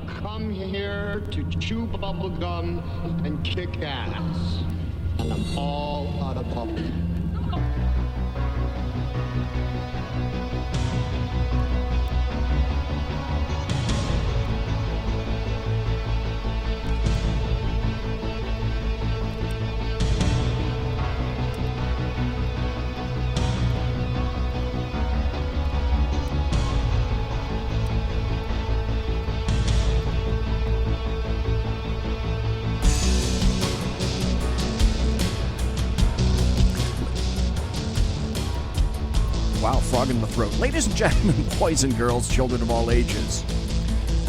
come here to chew bubble gum and kick ass. And I'm all out of bubble. Wow, frog in the throat. Ladies and gentlemen, boys and girls, children of all ages,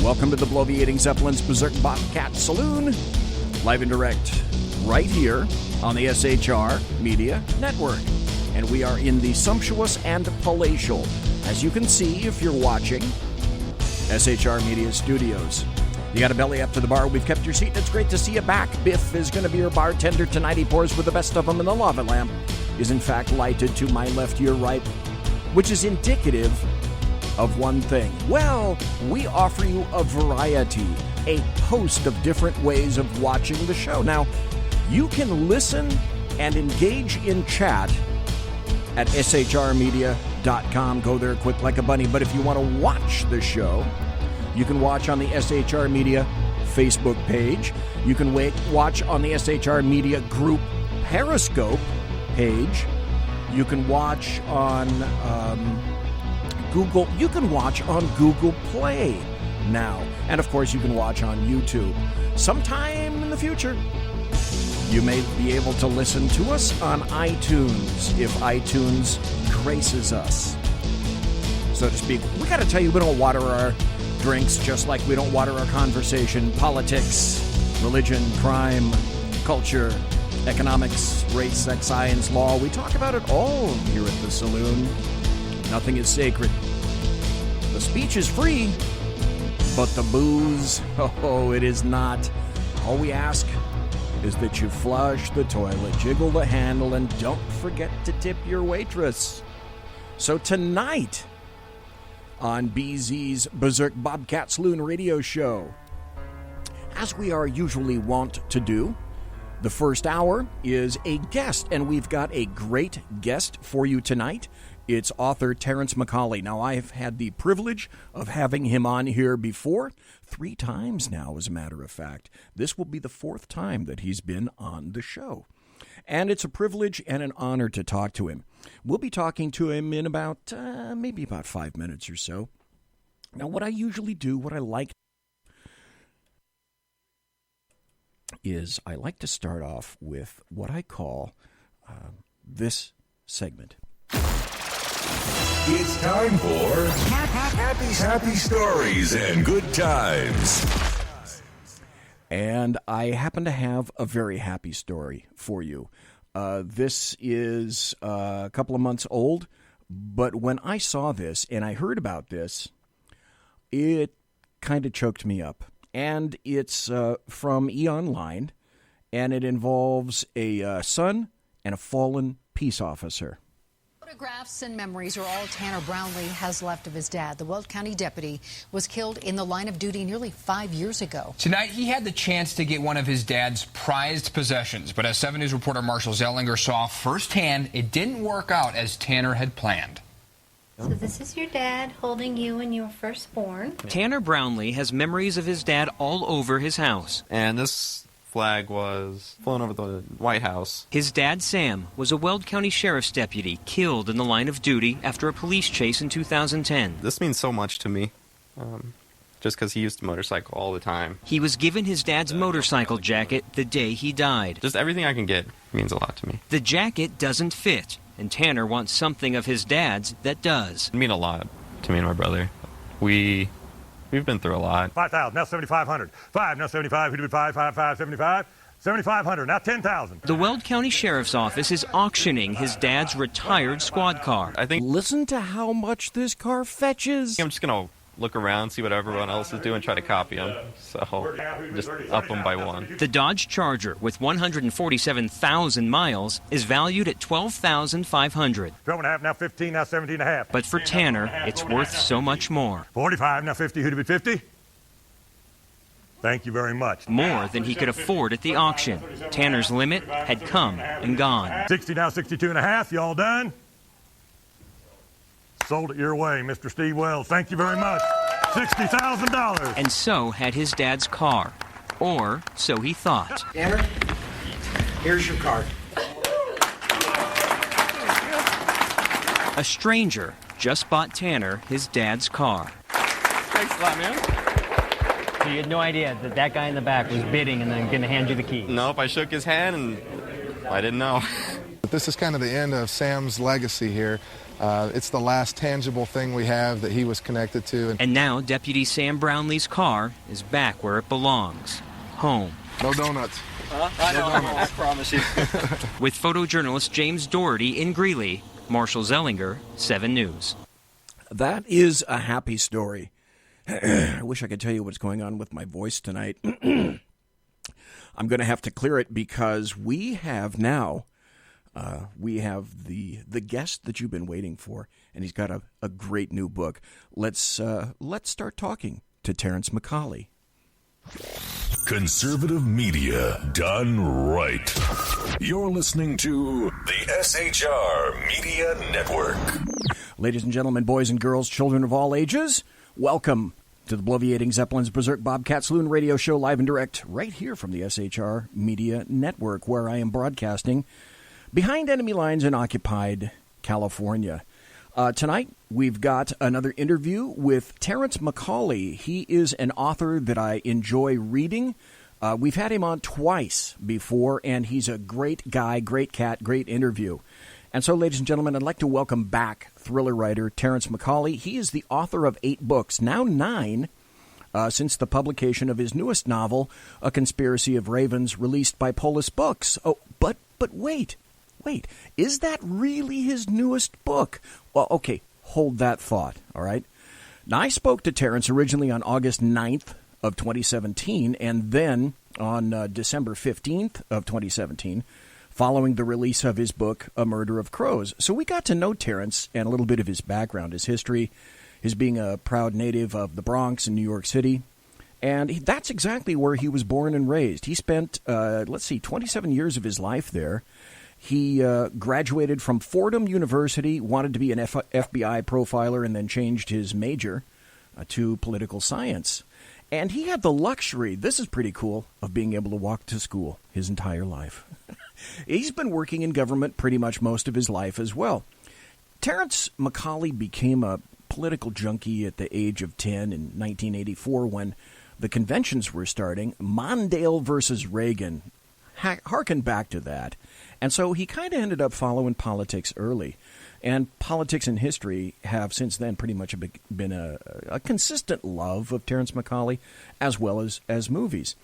welcome to the Bloviating Zeppelin's Berserk Bobcat Saloon, live and direct, right here on the SHR Media Network. And we are in the sumptuous and palatial, as you can see if you're watching, SHR Media Studios. You got a belly up to the bar, we've kept your seat, and it's great to see you back. Biff is going to be your bartender tonight. He pours with the best of them, and the lava lamp is in fact lighted to my left, your right, which is indicative of one thing. Well, we offer you a variety, a host of different ways of watching the show. Now, you can listen and engage in chat at shrmedia.com. Go there quick like a bunny. But if you want to watch the show, you can watch on the SHR Media Facebook page. You can watch on the SHR Media group Periscope page. You can watch on Google. You can watch on Google Play now. And, of course, you can watch on YouTube. Sometime in the future, you may be able to listen to us on iTunes if iTunes graces us, so to speak. We got to tell you, we don't water our drinks just like we don't water our conversation. Politics, religion, crime, culture, economics, race, sex, science, law. We talk about it all here at the saloon. Nothing is sacred. The speech is free, but the booze, oh, it is not. All we ask is that you flush the toilet, jiggle the handle, and don't forget to tip your waitress. So tonight on BZ's Berserk Bobcat Saloon radio show, as we are usually wont to do, the first hour is a guest, and we've got a great guest for you tonight. It's author Terrence McCAULEY. Now, I've had the privilege of having him on here before, 3 times now, as a matter of fact. This will be the 4th time that he's been on the show. And it's a privilege and an honor to talk to him. We'll be talking to him in about, maybe about 5 minutes or so. Now, what I usually do, what I like, is I like to start off with what I call this segment. It's time for happy stories and good times. And I happen to have a very happy story for you. This is a couple of months old, but when I saw this and I heard about this, it kind of choked me up. And it's from E! And it involves a son and a fallen peace officer. Photographs and memories are all Tanner Brownlee has left of his dad. The Weld County deputy was killed in the line of duty nearly 5 years ago. Tonight, he had the chance to get one of his dad's prized possessions, but as 7 News reporter Marshall Zellinger saw firsthand, it didn't work out as Tanner had planned. So this is your dad holding you when you were first born. Tanner Brownlee has memories of his dad all over his house. And this flag was flown over the White House. His dad, Sam, was a Weld County Sheriff's deputy killed in the line of duty after a police chase in 2010. This means so much to me, just because he used a motorcycle all the time. He was given his dad's motorcycle jacket the day he died. Just everything I can get means a lot to me. The jacket doesn't fit, and Tanner wants something of his dad's that does. It means a lot to me and my brother. We've been through a lot. 5,000, now 7,500. 5, now 75. Who did 5, 5, 5, 75? 7,500, now 10,000. The Weld County Sheriff's Office is auctioning his dad's retired squad car. I think. Listen to how much this car fetches. I'm just going to look around, see what everyone else is doing, try to copy them. So just up them by one. The Dodge Charger, with 147,000 miles, is valued at $12,500. 12.5, now 15, now 17.5. But for Tanner, it's worth so much more. 45, now 50. Who did it 50? Thank you very much. More than he could afford at the auction. Tanner's limit had come and gone. 60 now, 62 and a half. You all done? Sold it your way, Mr. Steve Wells. Thank you very much. $60,000. And so had his dad's car. Or so he thought. Tanner, here's your card. A stranger just bought Tanner his dad's car. Thanks a lot, man. So you had no idea that that guy in the back was bidding and then going to hand you the key? Nope, I shook his hand and I didn't know. This is kind of the end of Sam's legacy here. It's the last tangible thing we have that he was connected to. And now Deputy Sam Brownlee's car is back where it belongs. Home. No donuts. I know, I promise you. With photojournalist James Doherty in Greeley, Marshall Zellinger, 7 News. That is a happy story. I wish I could tell you what's going on with my voice tonight. I'm going to have to clear it because we have now, we have the guest that you've been waiting for, and he's got a great new book. Let's start talking to Terrence McCAULEY. Conservative media done right. You're listening to the SHR Media Network. Ladies and gentlemen, boys and girls, children of all ages, welcome to the Bloviating Zeppelin's Berserk Bobcat Saloon radio show, live and direct, right here from the SHR Media Network, where I am broadcasting behind enemy lines in occupied California. Tonight, we've got another interview with Terrence McCAULEY. He is an author that I enjoy reading. We've had him on twice before, and he's a great guy, great cat, great interview. And so, ladies and gentlemen, I'd like to welcome back thriller writer Terrence McCAULEY. He is the author of 8 books, now 9, since the publication of his newest novel, A Conspiracy of Ravens, released by Polis Books. Oh, but wait, is that really his newest book? Well, okay, hold that thought, all right? Now, I spoke to Terrence originally on August 9th of 2017, and then on December 15th of 2017, following the release of his book, A Murder of Crows. So we got to know Terrence and a little bit of his background, his history, his being a proud native of the Bronx in New York City. And that's exactly where he was born and raised. He spent, 27 years of his life there. He graduated from Fordham University, wanted to be an FBI profiler, and then changed his major to political science. And he had the luxury, this is pretty cool, of being able to walk to school his entire life. He's been working in government pretty much most of his life as well. Terrence McCAULEY became a political junkie at the age of 10 in 1984 when the conventions were starting. Mondale versus Reagan. Harken back to that. And so he kind of ended up following politics early. And politics and history have since then pretty much been a consistent love of Terrence McCAULEY, as well as movies.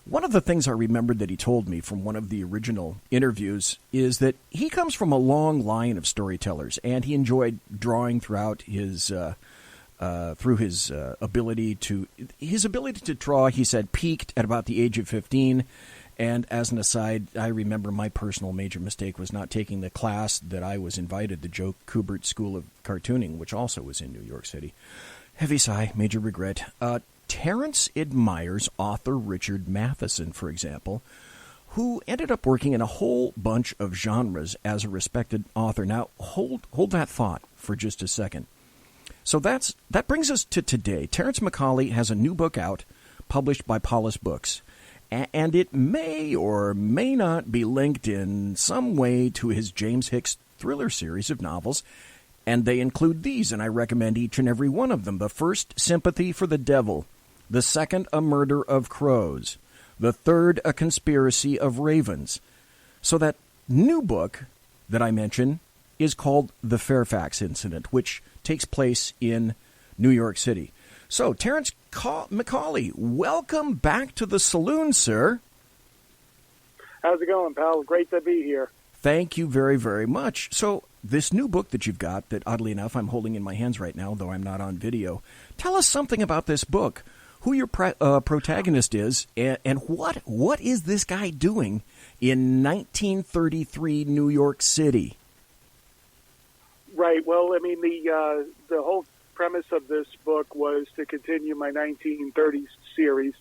One of the things I remembered that he told me from one of the original interviews is that he comes from a long line of storytellers, and he enjoyed drawing throughout his ability to draw. He said peaked at about the age of 15. And as an aside, I remember my personal major mistake was not taking the class that I was invited to Joe Kubert School of Cartooning, which also was in New York City. Heavy sigh, major regret. Terrence admires author Richard Matheson, for example, who ended up working in a whole bunch of genres as a respected author. Now, hold that thought for just a second. So that brings us to today. Terrence McCAULEY has a new book out, published by Polis Books. And it may or may not be linked in some way to his James Hicks thriller series of novels. And they include these, and I recommend each and every one of them. The first, Sympathy for the Devil. The second, A Murder of Crows. The third, A Conspiracy of Ravens. So that new book that I mentioned is called The Fairfax Incident, which takes place in New York City. So, Terrence McCAULEY, welcome back to the saloon, sir. How's it going, pal? Great to be here. Thank you very, very much. So, this new book that you've got, that oddly enough I'm holding in my hands right now, though I'm not on video, tell us something about this book, who your protagonist is, and what is this guy doing in 1933 New York City? Right. Well, I mean, the whole premise of this book was to continue my 1930s series,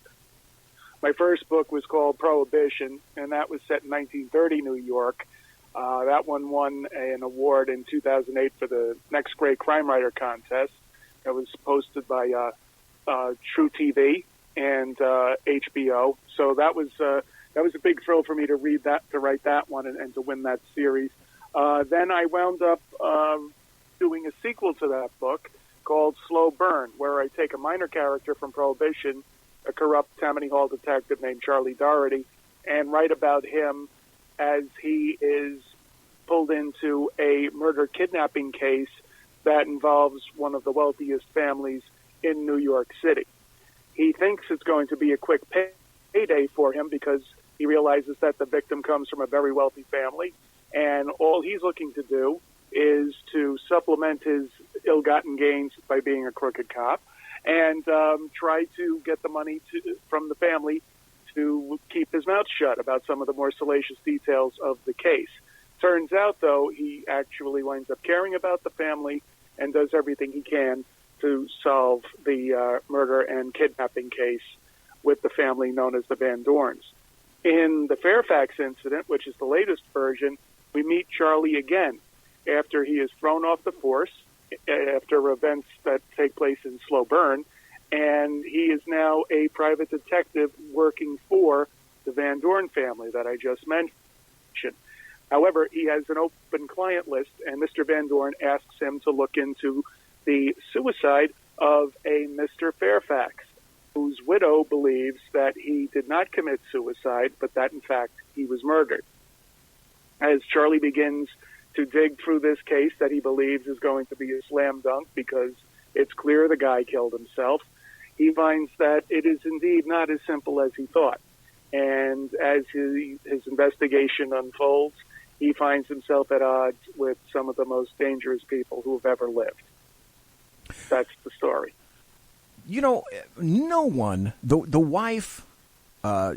My first book was called Prohibition, and that was set in 1930 New York. That one won an award in 2008 for the Next Great Crime Writer Contest. It was posted by True TV and HBO. So that was a big thrill for me to write that one and to win that series. Then I wound up doing a sequel to that book called Slow Burn, where I take a minor character from Prohibition, a corrupt Tammany Hall detective named Charlie Doherty, and write about him as he is pulled into a murder-kidnapping case that involves one of the wealthiest families in New York City. He thinks it's going to be a quick payday for him because he realizes that the victim comes from a very wealthy family, and all he's looking to do is to supplement his ill-gotten gains by being a crooked cop and try to get the money from the family to keep his mouth shut about some of the more salacious details of the case. Turns out, though, he actually winds up caring about the family and does everything he can to solve the murder and kidnapping case with the family known as the Van Dorns. In the Fairfax incident, which is the latest version, we meet Charlie again after he is thrown off the force, after events that take place in Slow Burn, and he is now a private detective working for the Van Dorn family that I just mentioned. However, he has an open client list, and Mr. Van Dorn asks him to look into the suicide of a Mr. Fairfax, whose widow believes that he did not commit suicide, but that, in fact, he was murdered. As Charlie begins to dig through this case that he believes is going to be a slam dunk because it's clear the guy killed himself, he finds that it is indeed not as simple as he thought. And as his investigation unfolds, he finds himself at odds with some of the most dangerous people who have ever lived. That's the story. You know, no one, the wife,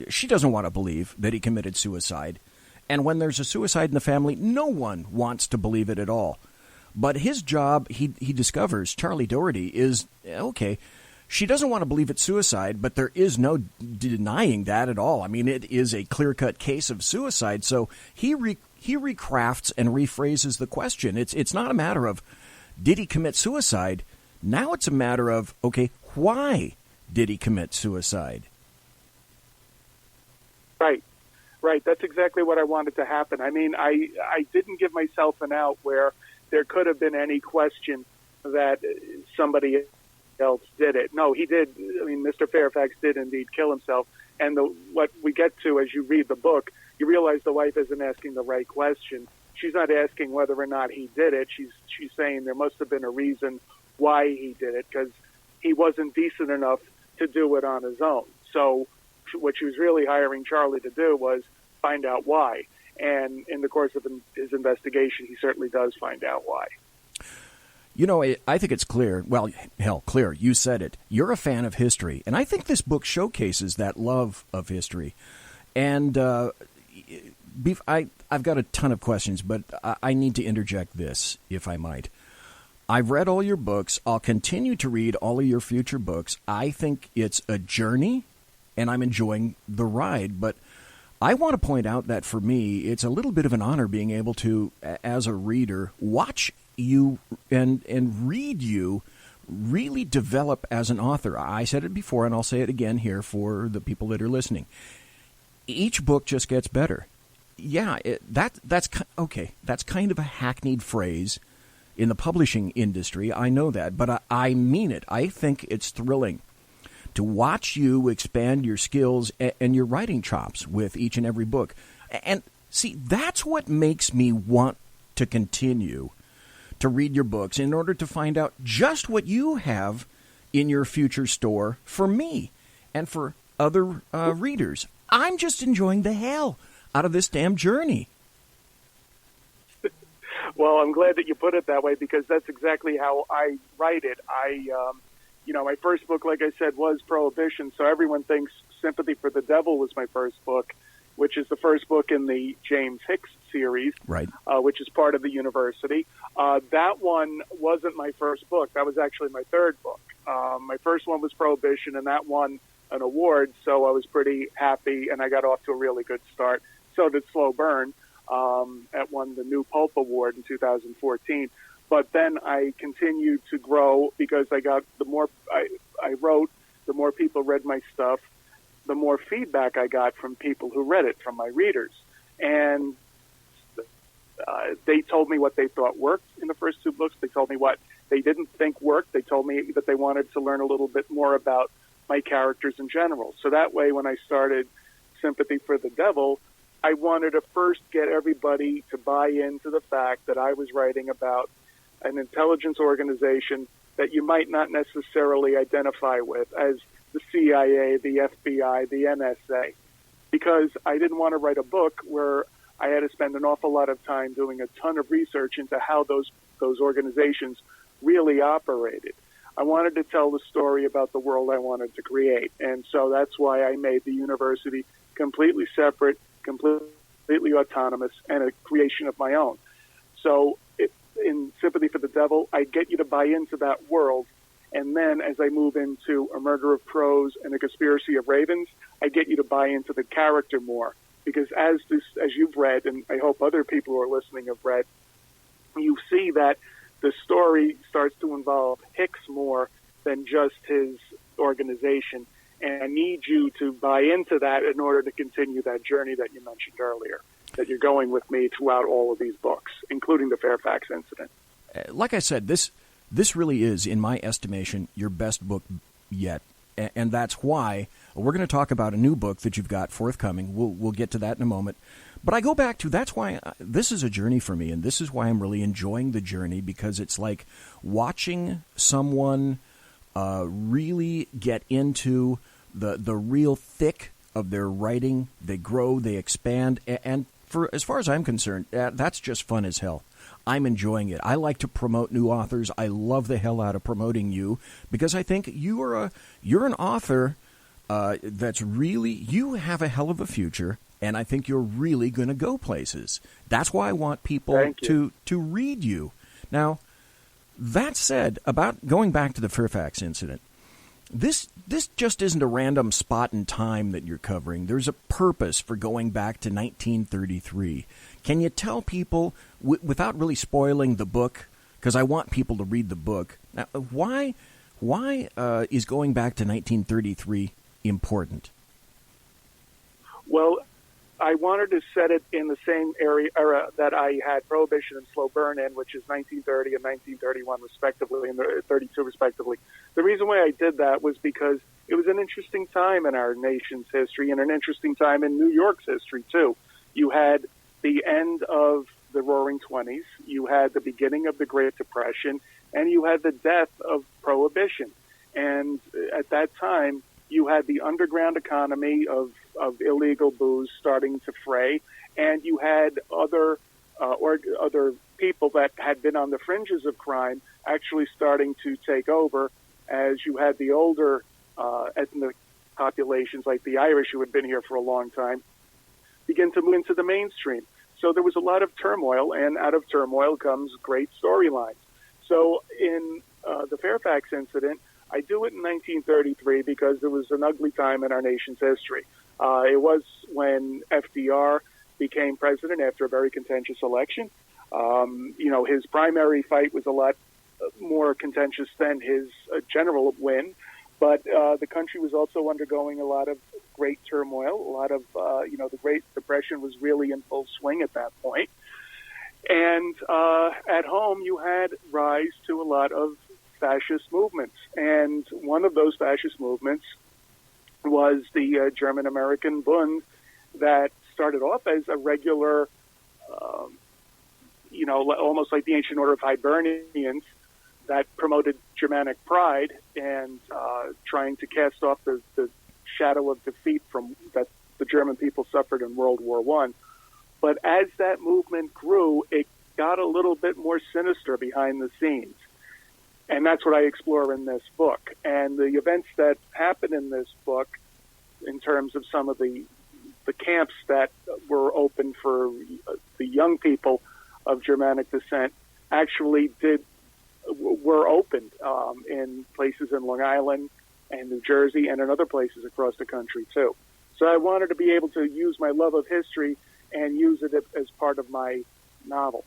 she doesn't want to believe that he committed suicide. And when there's a suicide in the family, no one wants to believe it at all. But his job, he discovers, Charlie Doherty, is, okay, she doesn't want to believe it's suicide, but there is no denying that at all. I mean, it is a clear-cut case of suicide. So he recrafts and rephrases the question. It's not a matter of, did he commit suicide? Now it's a matter of, okay, why did he commit suicide? Right. That's exactly what I wanted to happen. I mean, I didn't give myself an out where there could have been any question that somebody else did it. No, he did. I mean, Mr. Fairfax did indeed kill himself. And what we get to as you read the book, you realize the wife isn't asking the right question. She's not asking whether or not he did it. She's saying there must have been a reason why he did it, because he wasn't decent enough to do it on his own. So what she was really hiring Charlie to do was find out why. And in the course of his investigation, he certainly does find out why. You know, I think it's clear. Well, hell, clear. You said it. You're a fan of history. And I think this book showcases that love of history. And I've got a ton of questions, but I need to interject this, if I might. I've read all your books. I'll continue to read all of your future books. I think it's a journey, and I'm enjoying the ride. But I want to point out that for me, it's a little bit of an honor being able to, as a reader, watch you and read you really develop as an author. I said it before, and I'll say it again here for the people that are listening. Each book just gets better. Yeah, that's okay. That's kind of a hackneyed phrase in the publishing industry. I know that, but I mean it. I think it's thrilling to watch you expand your skills and your writing chops with each and every book. And see, that's what makes me want to continue to read your books in order to find out just what you have in your future store for me and for other readers. I'm just enjoying the hell out of this damn journey. Well, I'm glad that you put it that way, because that's exactly how I write it. My first book, like I said, was Prohibition, so everyone thinks Sympathy for the Devil was my first book, which is the first book in the James Hicks series, right? Which is part of the university. That one wasn't my first book. That was actually my third book. My first one was Prohibition, and that one an award, so I was pretty happy, and I got off to a really good start. So did Slow Burn, won the New Pulp Award in 2014. But then I continued to grow because the more I wrote, the more people read my stuff, the more feedback I got from people who read it, from my readers. And they told me what they thought worked in the first two books. They told me what they didn't think worked. They told me that they wanted to learn a little bit more about my characters in general. So that way, when I started Sympathy for the Devil, I wanted to first get everybody to buy into the fact that I was writing about an intelligence organization that you might not necessarily identify with as the CIA, the FBI, the NSA, because I didn't want to write a book where I had to spend an awful lot of time doing a ton of research into how those organizations really operated. I wanted to tell the story about the world I wanted to create, and so that's why I made the university completely separate, completely autonomous, and a creation of my own. So in Sympathy for the Devil, I get you to buy into that world, and then as I move into A Murder of Crows and A Conspiracy of Ravens, I get you to buy into the character more. Because as you've read, and I hope other people who are listening have read, you see that the story starts to involve Hicks more than just his organization. And I need you to buy into that in order to continue that journey that you mentioned earlier, that you're going with me throughout all of these books, including the Fairfax incident. Like I said, this really is, in my estimation, your best book yet. And that's why we're going to talk about a new book that you've got forthcoming. We'll get to that in a moment. But I go back to, that's why this is a journey for me, and this is why I'm really enjoying the journey, because it's like watching someone really get into the real thick of their writing. They grow, they expand, and for as far as I'm concerned, that's just fun as hell. I'm enjoying it. I like to promote new authors. I love the hell out of promoting you, because I think you're an author that's really, you have a hell of a future, and I think you're really going to go places. That's why I want people to read you. Now, that said, about going back to the Fairfax incident, this just isn't a random spot in time that you're covering. There's a purpose for going back to 1933. Can you tell people, without really spoiling the book, because I want people to read the book, now, why is going back to 1933 important? Well, I wanted to set it in the same era that I had Prohibition and Slow Burn in, which is 1930 and 1931 respectively, and 32 respectively. The reason why I did that was because it was an interesting time in our nation's history and an interesting time in New York's history, too. You had the end of the Roaring Twenties, you had the beginning of the Great Depression, and you had the death of Prohibition. And at that time, you had the underground economy of illegal booze starting to fray, and you had other people that had been on the fringes of crime actually starting to take over, as you had the older ethnic populations like the Irish, who had been here for a long time, begin to move into the mainstream. So there was a lot of turmoil, and out of turmoil comes great storylines. So in the Fairfax incident, I do it in 1933 because it was an ugly time in our nation's history. It was when FDR became president after a very contentious election. His primary fight was a lot more contentious than his general win, but the country was also undergoing a lot of great turmoil. A lot of, the Great Depression was really in full swing at that point. And at home, you had rise to a lot of fascist movements. And one of those fascist movements was the German-American Bund that started off as a regular, almost like the Ancient Order of Hibernians that promoted Germanic pride and trying to cast off the shadow of defeat from that the German people suffered in World War I. But as that movement grew, it got a little bit more sinister behind the scenes. And that's what I explore in this book. And the events that happen in this book, in terms of some of the camps that were open for the young people of Germanic descent, actually were opened in places in Long Island and New Jersey and in other places across the country, too. So I wanted to be able to use my love of history and use it as part of my novel.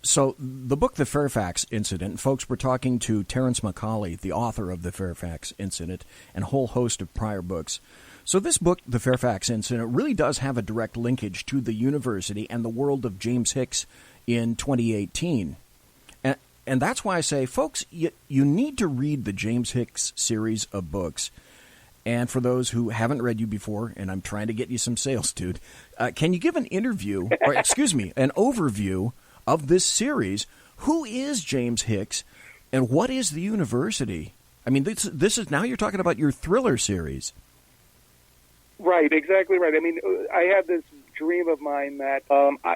So the book, The Fairfax Incident, folks, we're talking to Terrence McCAULEY, the author of The Fairfax Incident, and a whole host of prior books. So this book, The Fairfax Incident, really does have a direct linkage to the university and the world of James Hicks in 2018. And that's why I say, folks, you need to read the James Hicks series of books. And for those who haven't read you before, and I'm trying to get you some sales, dude, can you give an overview of this series? Who is James Hicks, and what is the university? I mean, this is now you're talking about your thriller series. Right, exactly right. I mean, I have this dream of mine that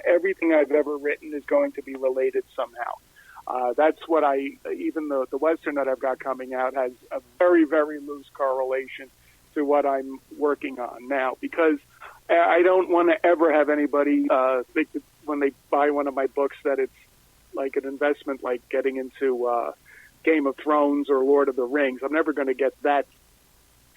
everything I've ever written is going to be related somehow. That's what even the Western that I've got coming out has a very, very loose correlation to what I'm working on now, because I don't want to ever have anybody think that when they buy one of my books that it's like an investment, like getting into Game of Thrones or Lord of the Rings. I'm never going to get that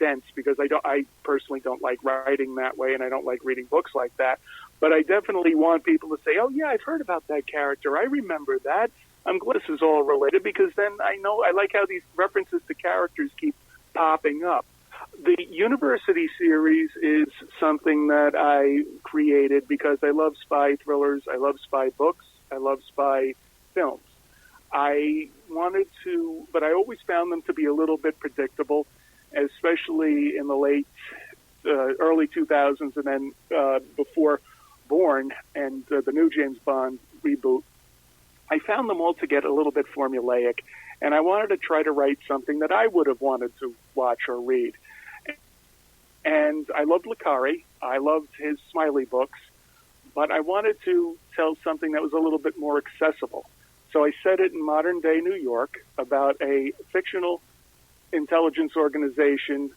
sense, because I personally don't like writing that way, and I don't like reading books like that. But I definitely want people to say, oh, yeah, I've heard about that character. I remember that. I'm glad this is all related, because then I like how these references to characters keep popping up. The university series is something that I created because I love spy thrillers, I love spy books, I love spy films. I wanted to, but I always found them to be a little bit predictable, especially in the early 2000s, and then before Bourne and the new James Bond reboot. I found them all to get a little bit formulaic, and I wanted to try to write something that I would have wanted to watch or read. And I loved Le Carre. I loved his Smiley books, but I wanted to tell something that was a little bit more accessible. So I set it in modern-day New York about a fictional intelligence organization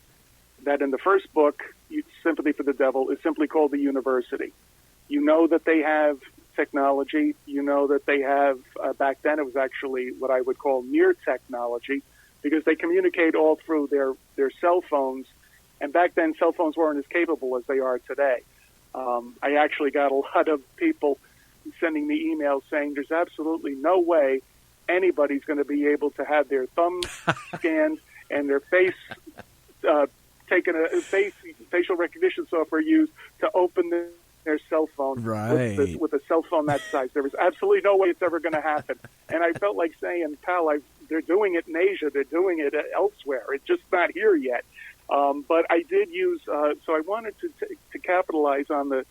that in the first book, Sympathy for the Devil, is simply called the University. You know that they have technology. You know that they have, back then it was actually what I would call near technology, because they communicate all through their cell phones. And back then, cell phones weren't as capable as they are today. I actually got a lot of people sending me emails saying there's absolutely no way anybody's going to be able to have their thumb scanned and their face facial recognition software used to open their cell phone with a cell phone that size. There was absolutely no way it's ever going to happen. And I felt like saying, pal, they're doing it in Asia. They're doing it elsewhere. It's just not here yet. But I did use, so I wanted to capitalize on the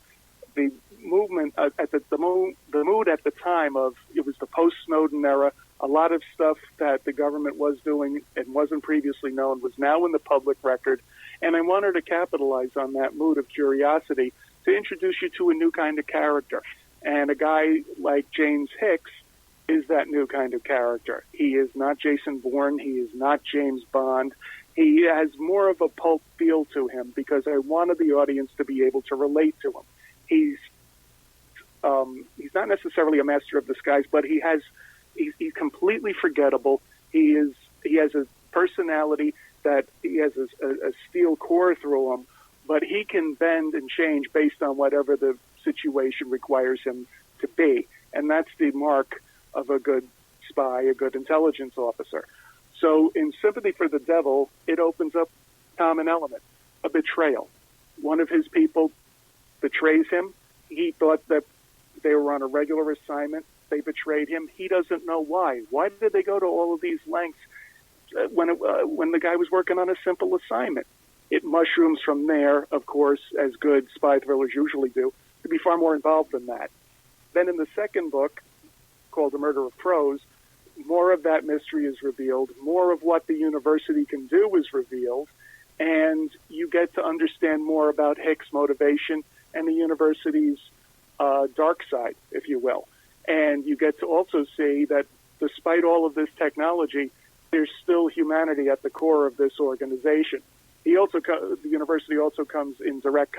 movement at the mood at the time of, it was the post-Snowden era. A lot of stuff that the government was doing and wasn't previously known was now in the public record. And I wanted to capitalize on that mood of curiosity to introduce you to a new kind of character. And a guy like James Hicks is that new kind of character. He is not Jason Bourne. He is not James Bond. He has more of a pulp feel to him because I wanted the audience to be able to relate to him. He's not necessarily a master of disguise, but he's completely forgettable. He has a personality that he has a steel core through him, but he can bend and change based on whatever the situation requires him to be. And that's the mark of a good spy, a good intelligence officer. So in Sympathy for the Devil, it opens up a common element, a betrayal. One of his people betrays him. He thought that they were on a regular assignment. They betrayed him. He doesn't know why. Why did they go to all of these lengths when the guy was working on a simple assignment? It mushrooms from there, of course, as good spy thrillers usually do, to be far more involved than that. Then in the second book, called The Murder of Crows, more of that mystery is revealed, more of what the university can do is revealed, and you get to understand more about Hicks' motivation and the university's dark side, if you will. And you get to also see that despite all of this technology, there's still humanity at the core of this organization. The university also comes in direct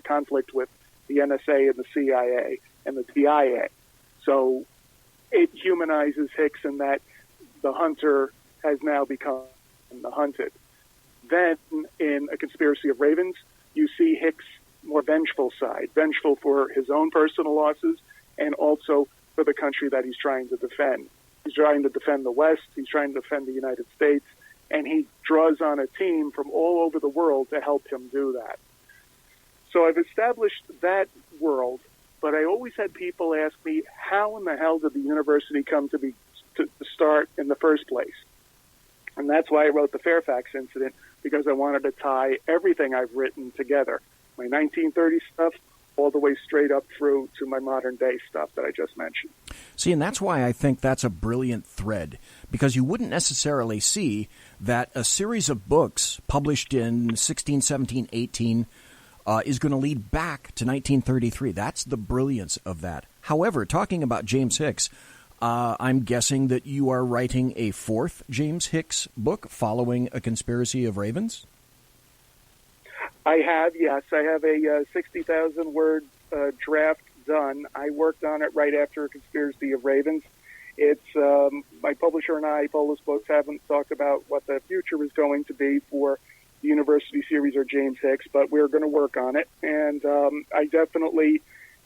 conflict with the NSA and the CIA and the DIA. So it humanizes Hicks in that the hunter has now become the hunted. Then in A Conspiracy of Ravens, you see Hicks' more vengeful side, vengeful for his own personal losses and also for the country that he's trying to defend. He's trying to defend the West, he's trying to defend the United States, and he draws on a team from all over the world to help him do that. So I've established that world, but I always had people ask me, how in the hell did the university come to start in the first place? And that's why I wrote the Fairfax incident, because I wanted to tie everything I've written together, my 1930s stuff all the way straight up through to my modern day stuff that I just mentioned. See, and that's why I think that's a brilliant thread, because you wouldn't necessarily see that a series of books published in 16, 17, 18 is going to lead back to 1933. That's the brilliance of that. However, talking about James Hicks, I'm guessing that you are writing a fourth James Hicks book following A Conspiracy of Ravens? I have, yes. I have a 60,000-word draft done. I worked on it right after A Conspiracy of Ravens. It's my publisher and I, Bolus Books, haven't talked about what the future is going to be for the University series or James Hicks, but we're going to work on it. And I definitely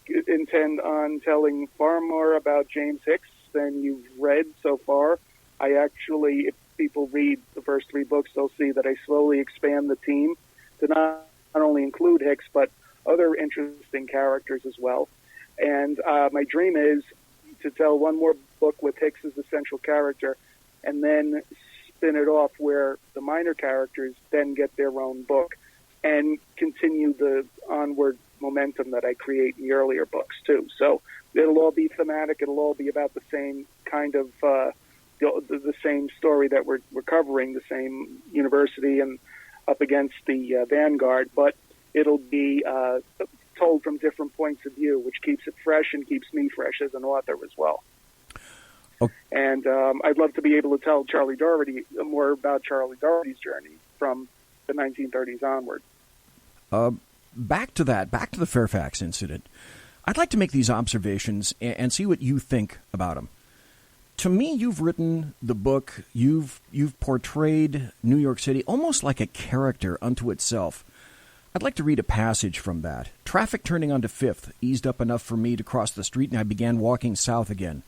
intend on telling far more about James Hicks than you've read so far. I actually, if people read the first three books, they'll see that I slowly expand the team to not only include Hicks, but other interesting characters as well. And my dream is to tell one more book with Hicks as the central character, and then spin it off where the minor characters then get their own book, and continue the onward momentum that I create in the earlier books, too. So it'll all be thematic. It'll all be about the same kind of, the same story that we're covering, the same university and up against the vanguard, but it'll be told from different points of view, which keeps it fresh and keeps me fresh as an author as well. Okay. And I'd love to be able to tell Charlie Doherty more about Charlie Doherty's journey from the 1930s onward. Back to the Fairfax incident. I'd like to make these observations and see what you think about them. To me, you've written the book, you've portrayed New York City almost like a character unto itself. I'd like to read a passage from that. Traffic turning onto 5th eased up enough for me to cross the street, and I began walking south again,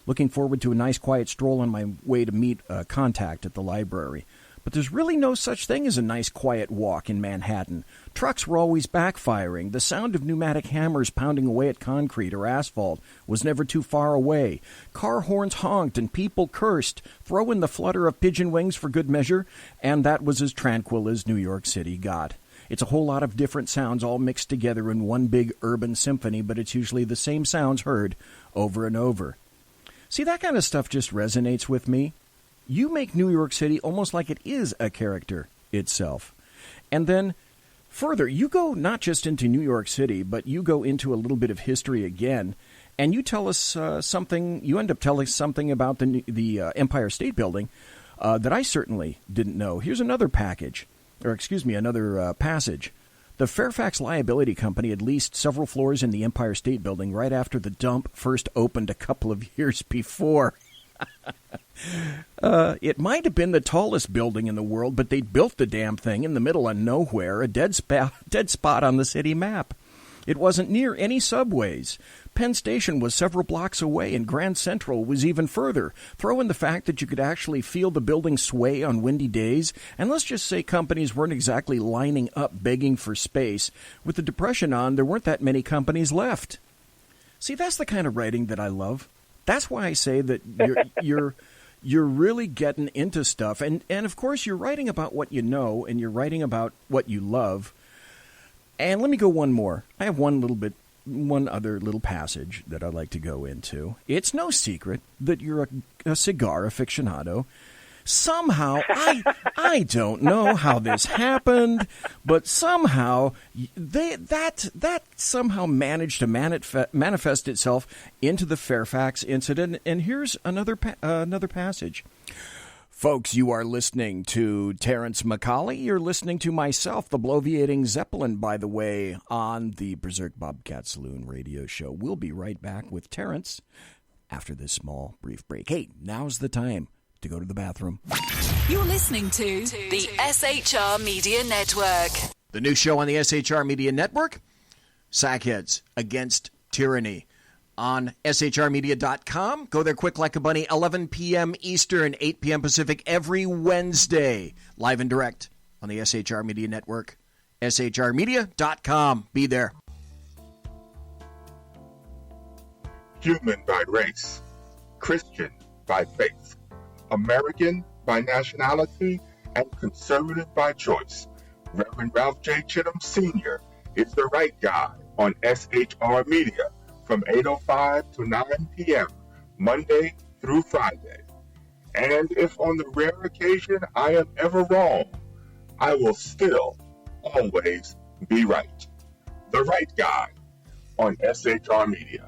looking forward to a nice quiet stroll on my way to meet a contact at the library. But there's really no such thing as a nice quiet walk in Manhattan. Trucks were always backfiring. The sound of pneumatic hammers pounding away at concrete or asphalt was never too far away. Car horns honked and people cursed. Throw in the flutter of pigeon wings for good measure, and that was as tranquil as New York City got. It's a whole lot of different sounds all mixed together in one big urban symphony, but it's usually the same sounds heard over and over. See, that kind of stuff just resonates with me. You make New York City almost like it is a character itself. And then, further, you go not just into New York City, but you go into a little bit of history again, and you tell us something, you end up telling us something about the Empire State Building that I certainly didn't know. Here's another passage. The Fairfax Liability Company had leased several floors in the Empire State Building right after the dump first opened a couple of years before. It might have been the tallest building in the world, but they'd built the damn thing in the middle of nowhere, a dead spot on the city map. It wasn't near any subways. Penn Station was several blocks away, and Grand Central was even further. Throw in the fact that you could actually feel the building sway on windy days, and let's just say companies weren't exactly lining up begging for space. With the Depression on, there weren't that many companies left. See, that's the kind of writing that I love. That's why I say that you're really getting into stuff. And of course, you're writing about what you know, and you're writing about what you love. And let me go one more. I have one other little passage that I'd like to go into. It's no secret that you're a cigar aficionado. Somehow, I don't know how this happened, but somehow that somehow managed to manifest itself into the Fairfax incident. And here's another passage. Folks, you are listening to Terrence McCAULEY. You're listening to myself, the Bloviating Zeppelin, by the way, on the Berserk Bobcat Saloon radio show. We'll be right back with Terrence after this small, brief break. Hey, now's the time to go to the bathroom. You're listening to the SHR Media Network. The new show on the SHR Media Network, Sackheads Against Tyranny, on shrmedia.com. Go there quick like a bunny, 11 p.m. Eastern, 8 p.m. Pacific, every Wednesday, live and direct on the SHR Media Network. shrmedia.com. Be there. Human by race, Christian by faith, American by nationality, and conservative by choice. Reverend Ralph J. Chittum Sr. is the right guy on SHR Media from 8:05 to 9 p.m. Monday through Friday. And if on the rare occasion I am ever wrong, I will still always be right. The right guy on SHR Media.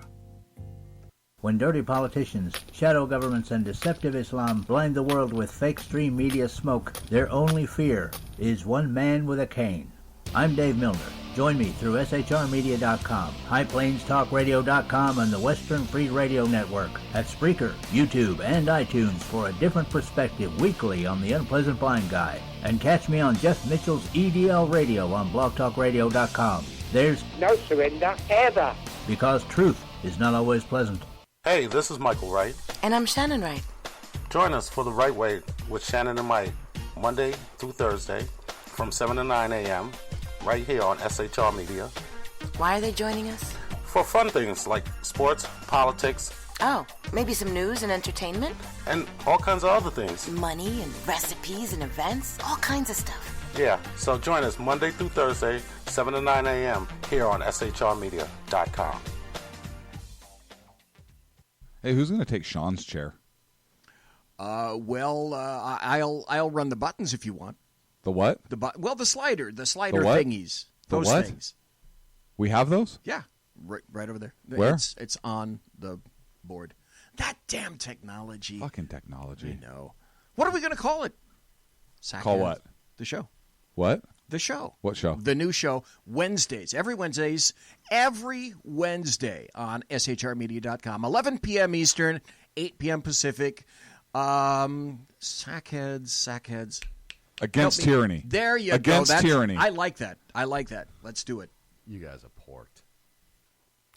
When dirty politicians, shadow governments, and deceptive Islam blind the world with fake stream media smoke, their only fear is one man with a cane. I'm Dave Milner. Join me through shrmedia.com, highplanestalkradio.com, and the Western Free Radio Network at Spreaker, YouTube, and iTunes for a different perspective weekly on the Unpleasant Blind Guy. And catch me on Jeff Mitchell's EDL Radio on blogtalkradio.com. There's no surrender ever, because truth is not always pleasant. Hey, this is Michael Wright. And I'm Shannon Wright. Join us for The Right Way with Shannon and Mike, Monday through Thursday from 7 to 9 a.m. right here on SHR Media. Why are they joining us? For fun things like sports, politics. Oh, maybe some news and entertainment? And all kinds of other things. Money and recipes and events, all kinds of stuff. Yeah, so join us Monday through Thursday, 7 to 9 a.m. here on shrmedia.com. Hey, who's going to take Sean's chair? I'll run the buttons if you want. The what? The slider The what? thingies. The Those what? things. We have those? Yeah, right over there. Where? It's on the board. That damn technology. Fucking technology. I know. What are we going to call it? Call what? The show. What? The show. What show? The new show, Wednesdays. Every Wednesday on shrmedia.com. 11 p.m. Eastern, 8 p.m. Pacific. Sackheads. Against tyranny. There you Against go. tyranny. I like that. Let's do it. You guys are porked.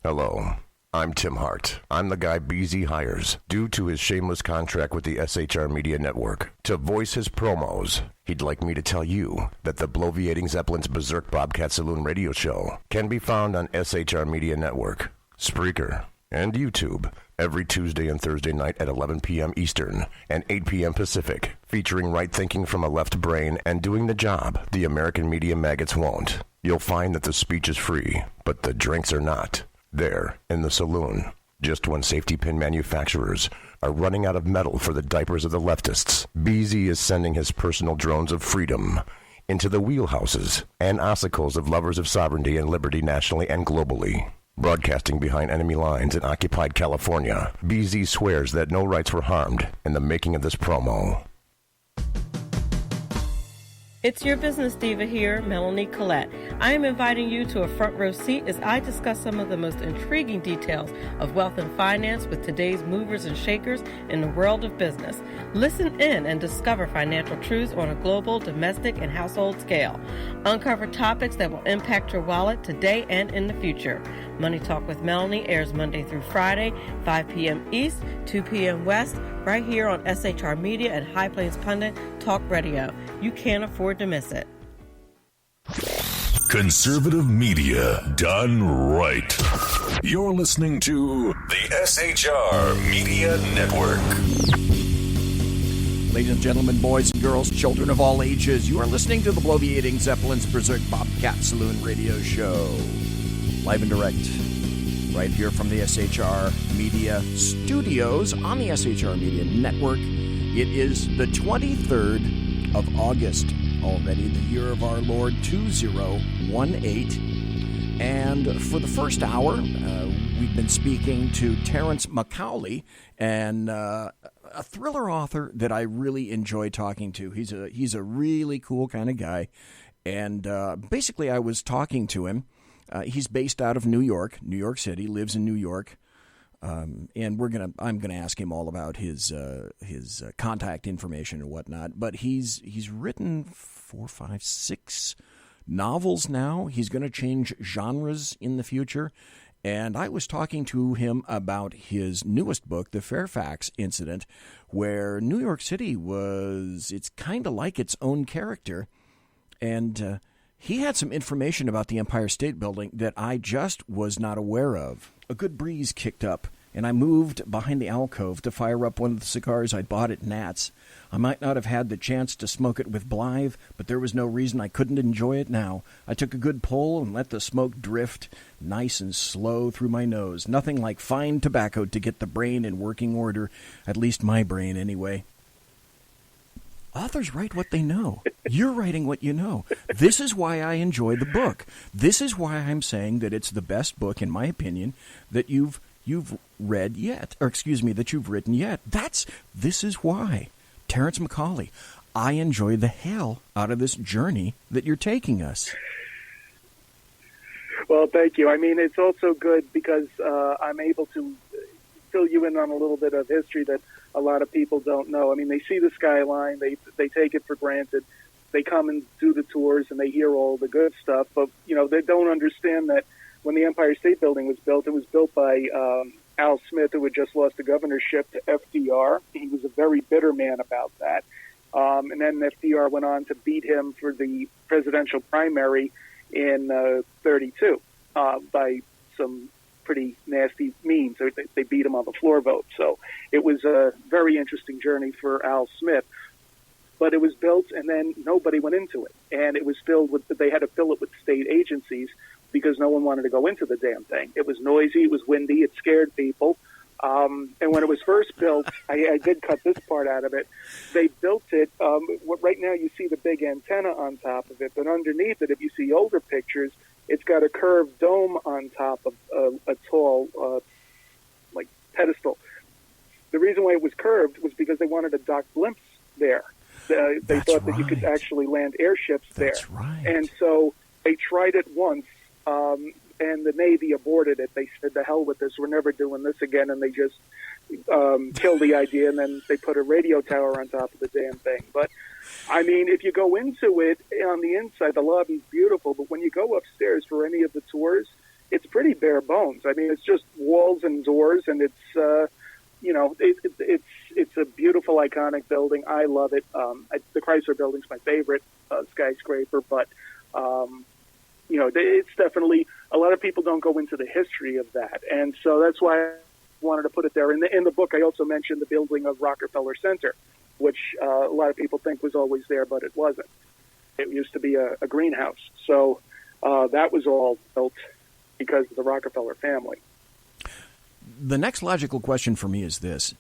Hello, I'm Tim Hart. I'm the guy BZ hires due to his shameless contract with the SHR Media Network to voice his promos. He'd like me to tell you that the Bloviating Zeppelin's Berserk Bobcat Saloon radio show can be found on SHR Media Network, Spreaker, and YouTube every Tuesday and Thursday night at 11 p.m. Eastern and 8 p.m. Pacific, featuring right thinking from a left brain and doing the job the American media maggots won't. You'll find that the speech is free, but the drinks are not. There, in the saloon, just when safety pin manufacturers are running out of metal for the diapers of the leftists, BZ is sending his personal drones of freedom into the wheelhouses and ossicles of lovers of sovereignty and liberty nationally and globally. Broadcasting behind enemy lines in occupied California, BZ swears that no rights were harmed in the making of this promo. It's your business diva here, Melanie Collette. I am inviting you to a front row seat as I discuss some of the most intriguing details of wealth and finance with today's movers and shakers in the world of business. Listen in and discover financial truths on a global, domestic, and household scale. Uncover topics that will impact your wallet today and in the future. Money Talk with Melanie airs Monday through Friday, 5 p.m. East, 2 p.m. West, right here on SHR Media and High Plains Pundit Talk Radio. You can't afford to miss it. Conservative media done right. You're listening to the SHR Media Network. Ladies and gentlemen, boys and girls, children of all ages, you are listening to the Bloviating Zeppelin's Berserk Bobcat Saloon radio show. Live and direct, right here from the SHR Media studios on the SHR Media Network. It is the 23rd of August, already the year of our Lord 2018. And for the first hour, we've been speaking to Terrence McCAULEY, and a thriller author that I really enjoy talking to. He's a really cool kind of guy. And basically, I was talking to him. He's based out of New York City, lives in New York. And I'm gonna ask him all about his contact information and whatnot. But he's written 4, 5, 6 novels now. He's going to change genres in the future. And I was talking to him about his newest book, The Fairfax Incident, where New York City it's kind of like its own character. And he had some information about the Empire State Building that I just was not aware of. A good breeze kicked up, and I moved behind the alcove to fire up one of the cigars I bought at Nat's. I might not have had the chance to smoke it with Blythe, but there was no reason I couldn't enjoy it now. I took a good pull and let the smoke drift nice and slow through my nose. Nothing like fine tobacco to get the brain in working order, at least my brain anyway. Authors write what they know. You're writing what you know. This is why I enjoy the book. This is why I'm saying that it's the best book, in my opinion, that you've read yet, or excuse me, that you've written yet. This is why. Terrence McCAULEY, I enjoy the hell out of this journey that you're taking us. Well, thank you. I mean, it's also good because I'm able to fill you in on a little bit of history that a lot of people don't know. I mean, they see the skyline, they take it for granted. They come and do the tours and they hear all the good stuff, but they don't understand that when the Empire State Building was built, it was built by Al Smith, who had just lost the governorship to FDR. He was a very bitter man about that. And then FDR went on to beat him for the presidential primary in 32 by some pretty nasty means. They beat him on the floor vote. So it was a very interesting journey for Al Smith. But it was built, and then nobody went into it. And it was filled with, they had to fill it with state agencies because no one wanted to go into the damn thing. It was noisy, it was windy, it scared people. And when it was first built, I did cut this part out of it. They built it, right now you see the big antenna on top of it, but underneath it, if you see older pictures, it's got a curved dome on top of a tall, pedestal. The reason why it was curved was because they wanted to dock blimps there. They thought that you could actually land airships there. That's right. And so they tried it once, and the Navy aborted it. They said, "The hell with this. We're never doing this again." And they just killed the idea, and then they put a radio tower on top of the damn thing. But, I mean, if you go into it on the inside, the lobby's beautiful. But when you go upstairs for any of the tours, it's pretty bare bones. I mean, it's just walls and doors, and it's it's a beautiful, iconic building. I love it. The Chrysler Building's my favorite skyscraper, but it's definitely, a lot of people don't go into the history of that, and so that's why I wanted to put it there. In the book, I also mentioned the building of Rockefeller Center, which a lot of people think was always there, but it wasn't. It used to be a greenhouse, so that was all built because of the Rockefeller family. The next logical question for me is this.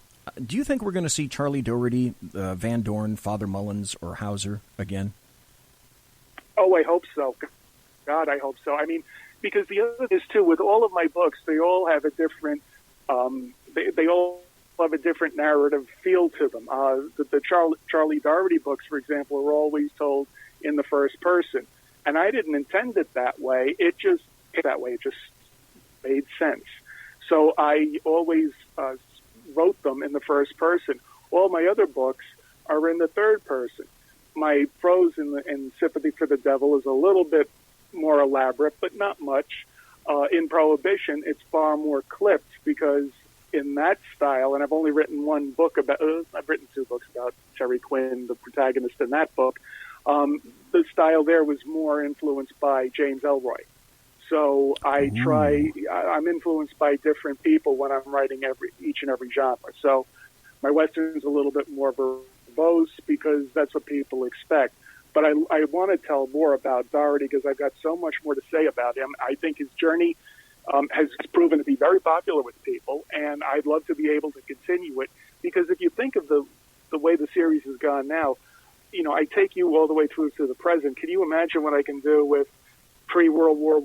Do you think we're going to see Charlie Doherty, Van Dorn, Father Mullins, or Hauser again? Oh, I hope so. God, I hope so. I mean, because the other is, too, with all of my books, they all have a different, they all have a different narrative feel to them. The Charlie Doherty books, for example, are always told in the first person. And I didn't intend it that way. It just made sense. So I always wrote them in the first person. All my other books are in the third person. My prose in Sympathy for the Devil is a little bit more elaborate, but not much. In Prohibition, it's far more clipped because in that style, and I've only written one book about, I've written 2 books about Terry Quinn, the protagonist in that book. The style there was more influenced by James Ellroy. So I'm influenced by different people when I'm writing each and every genre. So my Western's a little bit more verbose because that's what people expect. But I want to tell more about Doherty because I've got so much more to say about him. I think his journey has proven to be very popular with people, and I'd love to be able to continue it because if you think of the way the series has gone now, I take you all the way through to the present. Can you imagine what I can do with pre-World War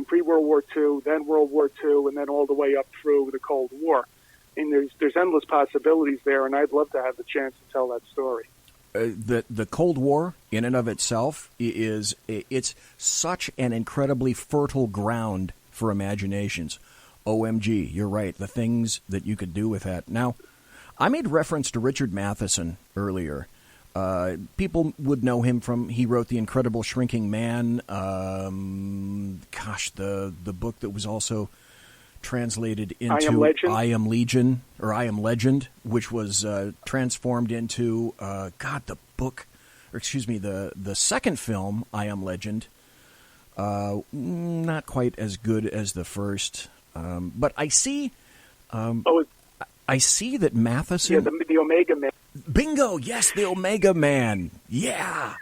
pre-World War II, then World War II, and then all the way up through the Cold War? And there's endless possibilities there, and I'd love to have the chance to tell that story. The Cold War, in and of itself, it's such an incredibly fertile ground for imaginations. OMG, you're right. The things that you could do with that. Now, I made reference to Richard Matheson earlier. People would know him from, he wrote The Incredible Shrinking Man. The book that was also translated into I Am Legend, which was transformed into, the second film, I Am Legend. Not quite as good as the first. But I see, I see that Matheson. Yeah, the Omega Man. Bingo! Yes, the Omega Man. Yeah,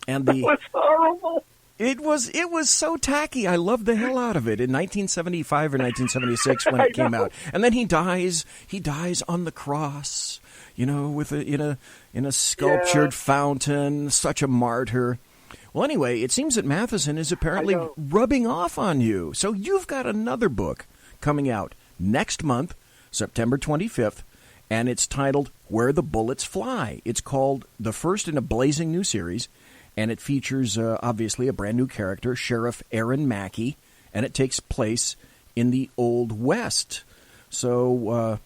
and that was horrible. It was so tacky. I loved the hell out of it in 1975 or 1976 when it came out. And then he dies. He dies on the cross. With in a sculptured fountain. Such a martyr. Well, anyway, it seems that Matheson is apparently rubbing off on you. So you've got another book coming out next month, September 25th, and it's titled Where the Bullets Fly. It's called the first in a blazing new series, and it features, obviously, a brand new character, Sheriff Aaron Mackey, and it takes place in the Old West. So,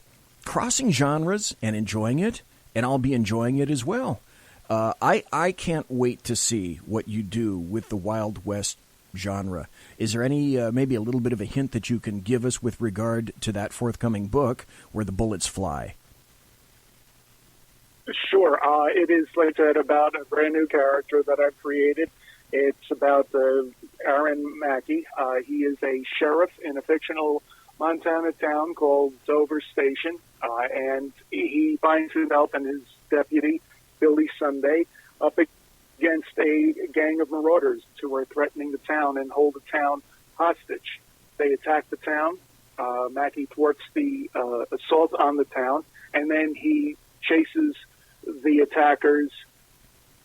crossing genres and enjoying it, and I'll be enjoying it as well. I can't wait to see what you do with the Wild West genre. Is there any, maybe a little bit of a hint that you can give us with regard to that forthcoming book, Where the Bullets Fly? Sure. It is, like I said, about a brand new character that I've created. It's about Aaron Mackey. He is a sheriff in a fictional Montana town called Dover Station, and he finds himself and his deputy, Billy Sunday, up against a gang of marauders who are threatening the town and hold the town hostage. They attack the town. Mackey thwarts the assault on the town, and then he chases the attackers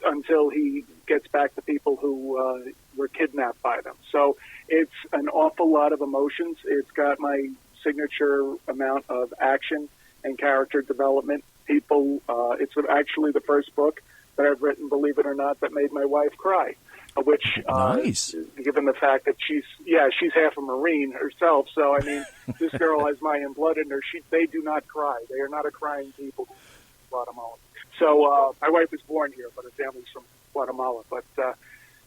until he gets back the people who were kidnapped by them. So it's an awful lot of emotions. It's got my signature amount of action and character development. It's actually the first book that I've written, believe it or not, that made my wife cry, which, nice. Given the fact that she's half a Marine herself. So, I mean, this girl has Mayan blood in her. They do not cry. They are not a crying people, Guatemala. So, my wife was born here, but her family's from Guatemala. But,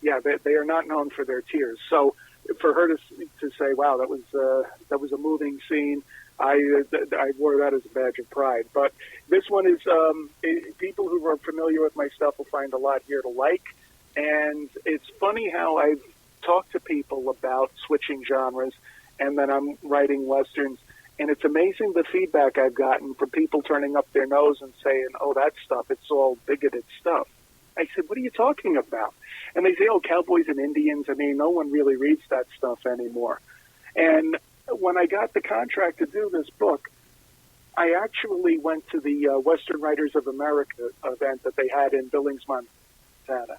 they are not known for their tears. So, for her to say, wow, that was a moving scene, I wore that as a badge of pride. But this one is, people who are familiar with my stuff will find a lot here to like. And it's funny how I've talked to people about switching genres, and then I'm writing Westerns. And it's amazing the feedback I've gotten from people turning up their nose and saying, oh, that stuff, it's all bigoted stuff. I said, what are you talking about? And they say, oh, cowboys and Indians. I mean, no one really reads that stuff anymore. And when I got the contract to do this book, I actually went to the Western Writers of America event that they had in Billings, Montana.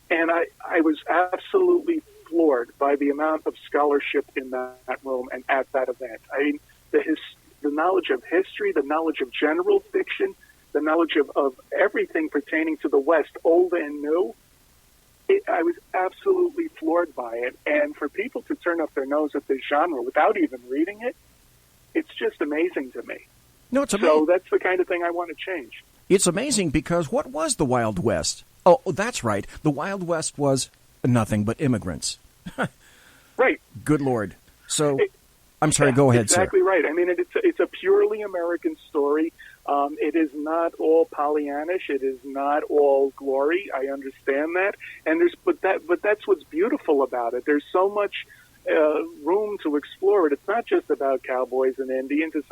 And I was absolutely floored by the amount of scholarship in that room and at that event. I mean, the knowledge of history, the knowledge of general fiction, the knowledge of everything pertaining to the West, old and new. I was absolutely floored by it. And for people to turn up their nose at this genre without even reading it, it's just amazing to me. No, it's amazing. So that's the kind of thing I want to change. It's amazing because what was the Wild West? Oh, that's right. The Wild West was nothing but immigrants. Right. Good Lord. So, I'm sorry, go ahead, exactly sir. Right. I mean, it's a purely American story. It is not all Pollyannish. It is not all glory. I understand that, and but that's what's beautiful about it. There's so much room to explore it. It's not just about cowboys and Indians. It's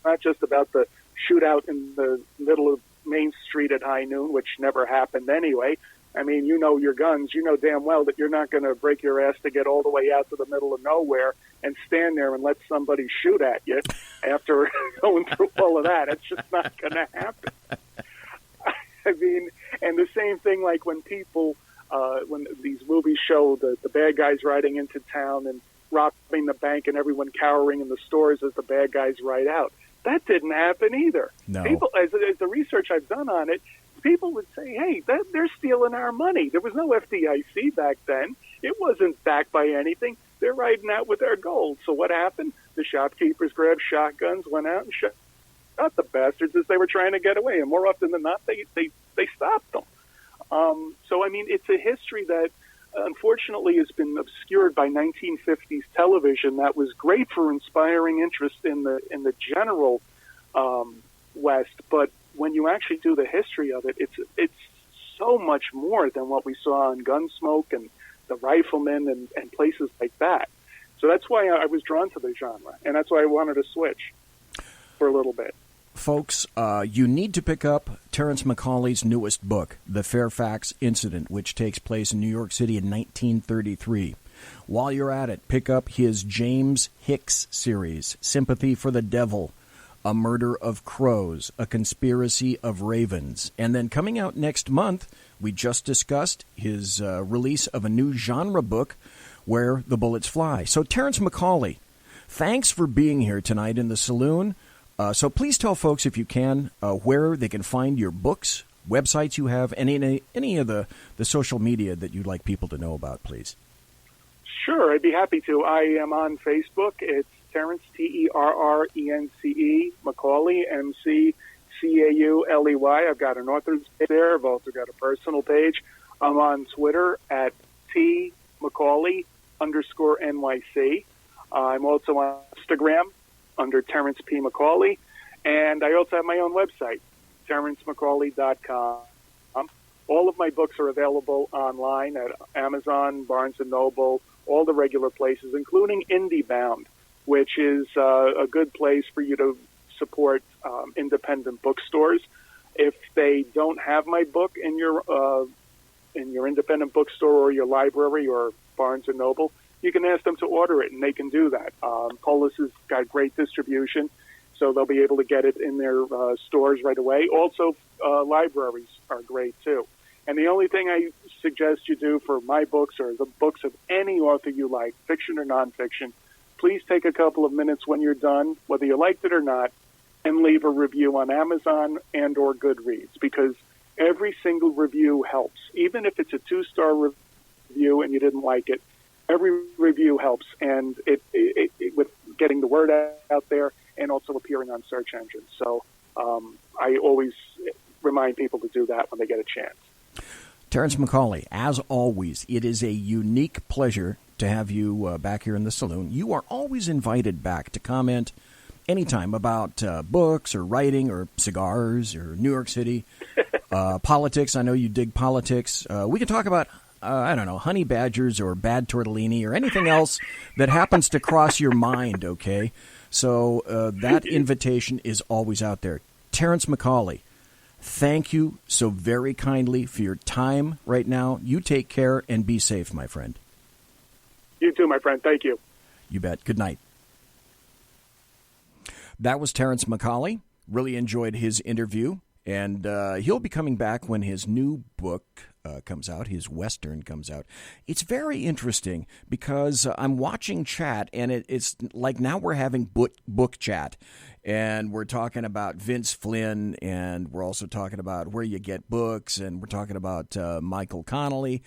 not just about the shootout in the middle of Main Street at high noon, which never happened anyway. I mean, you know your guns. You know damn well that you're not going to break your ass to get all the way out to the middle of nowhere and stand there and let somebody shoot at you after going through all of that. It's just not going to happen. I mean, and the same thing like when people, when these movies show the bad guys riding into town and robbing the bank and everyone cowering in the stores as the bad guys ride out. That didn't happen either. No. People, as the research I've done on it, people would say, hey, they're stealing our money. There was no FDIC back then. It wasn't backed by anything. they're riding out with their gold. So what happened? The shopkeepers grabbed shotguns, went out and shot the bastards as they were trying to get away. And more often than not, they stopped them. So, I mean, it's a history that unfortunately has been obscured by 1950s television that was great for inspiring interest in the general West. But when you actually do the history of it, it's so much more than what we saw on Gunsmoke and the Rifleman and places like that. So that's why I was drawn to the genre, and that's why I wanted to switch for a little bit. Folks, you need to pick up Terrence McCAULEY's newest book, The Fairfax Incident, which takes place in New York City in 1933. While you're at it, pick up his James Hicks series, Sympathy for the Devil, A Murder of Crows, A Conspiracy of Ravens. And then coming out next month, we just discussed his release of a new genre book, Where the Bullets Fly. So Terrence McCAULEY, thanks for being here tonight in the saloon. So please tell folks, if you can, where they can find your books, websites you have, and any of the social media that you'd like people to know about, please. Sure, I'd be happy to. I am on Facebook. It's Terrence, Terrence, McCAULEY, McCauley. I've got an author's page there. I've also got a personal page. I'm on Twitter at @TMcCauley_NYC. I'm also on Instagram under Terrence P. McCAULEY, and I also have my own website, TerrenceMcCauley.com. All of my books are available online at Amazon, Barnes & Noble, all the regular places, including IndieBound, which is a good place for you to support independent bookstores. If they don't have my book in your independent bookstore or your library or Barnes & Noble, you can ask them to order it, and they can do that. Polis has got great distribution, so they'll be able to get it in their stores right away. Also, libraries are great, too. And the only thing I suggest you do for my books or the books of any author you like, fiction or nonfiction, please take a couple of minutes when you're done, whether you liked it or not, and leave a review on Amazon and or Goodreads, because every single review helps. Even if it's a 2-star review and you didn't like it, every review helps, and it with getting the word out there and also appearing on search engines. So I always remind people to do that when they get a chance. Terrence McCAULEY, as always, it is a unique pleasure to have you back here in the saloon. You are always invited back to comment anytime about books or writing or cigars or New York City, politics. I know you dig politics. We can talk about I don't know, honey badgers or bad tortellini or anything else that happens to cross your mind, okay? So that invitation is always out there. Terrence McCAULEY, thank you so very kindly for your time right now. You take care and be safe, my friend. You too, my friend. Thank you. You bet. Good night. That was Terrence McCAULEY. Really enjoyed his interview, and he'll be coming back when his new book comes out, his Western comes out. It's very interesting because I'm watching chat, and it's like now we're having book chat, and we're talking about Vince Flynn, and we're also talking about where you get books, and we're talking about Michael Connelly.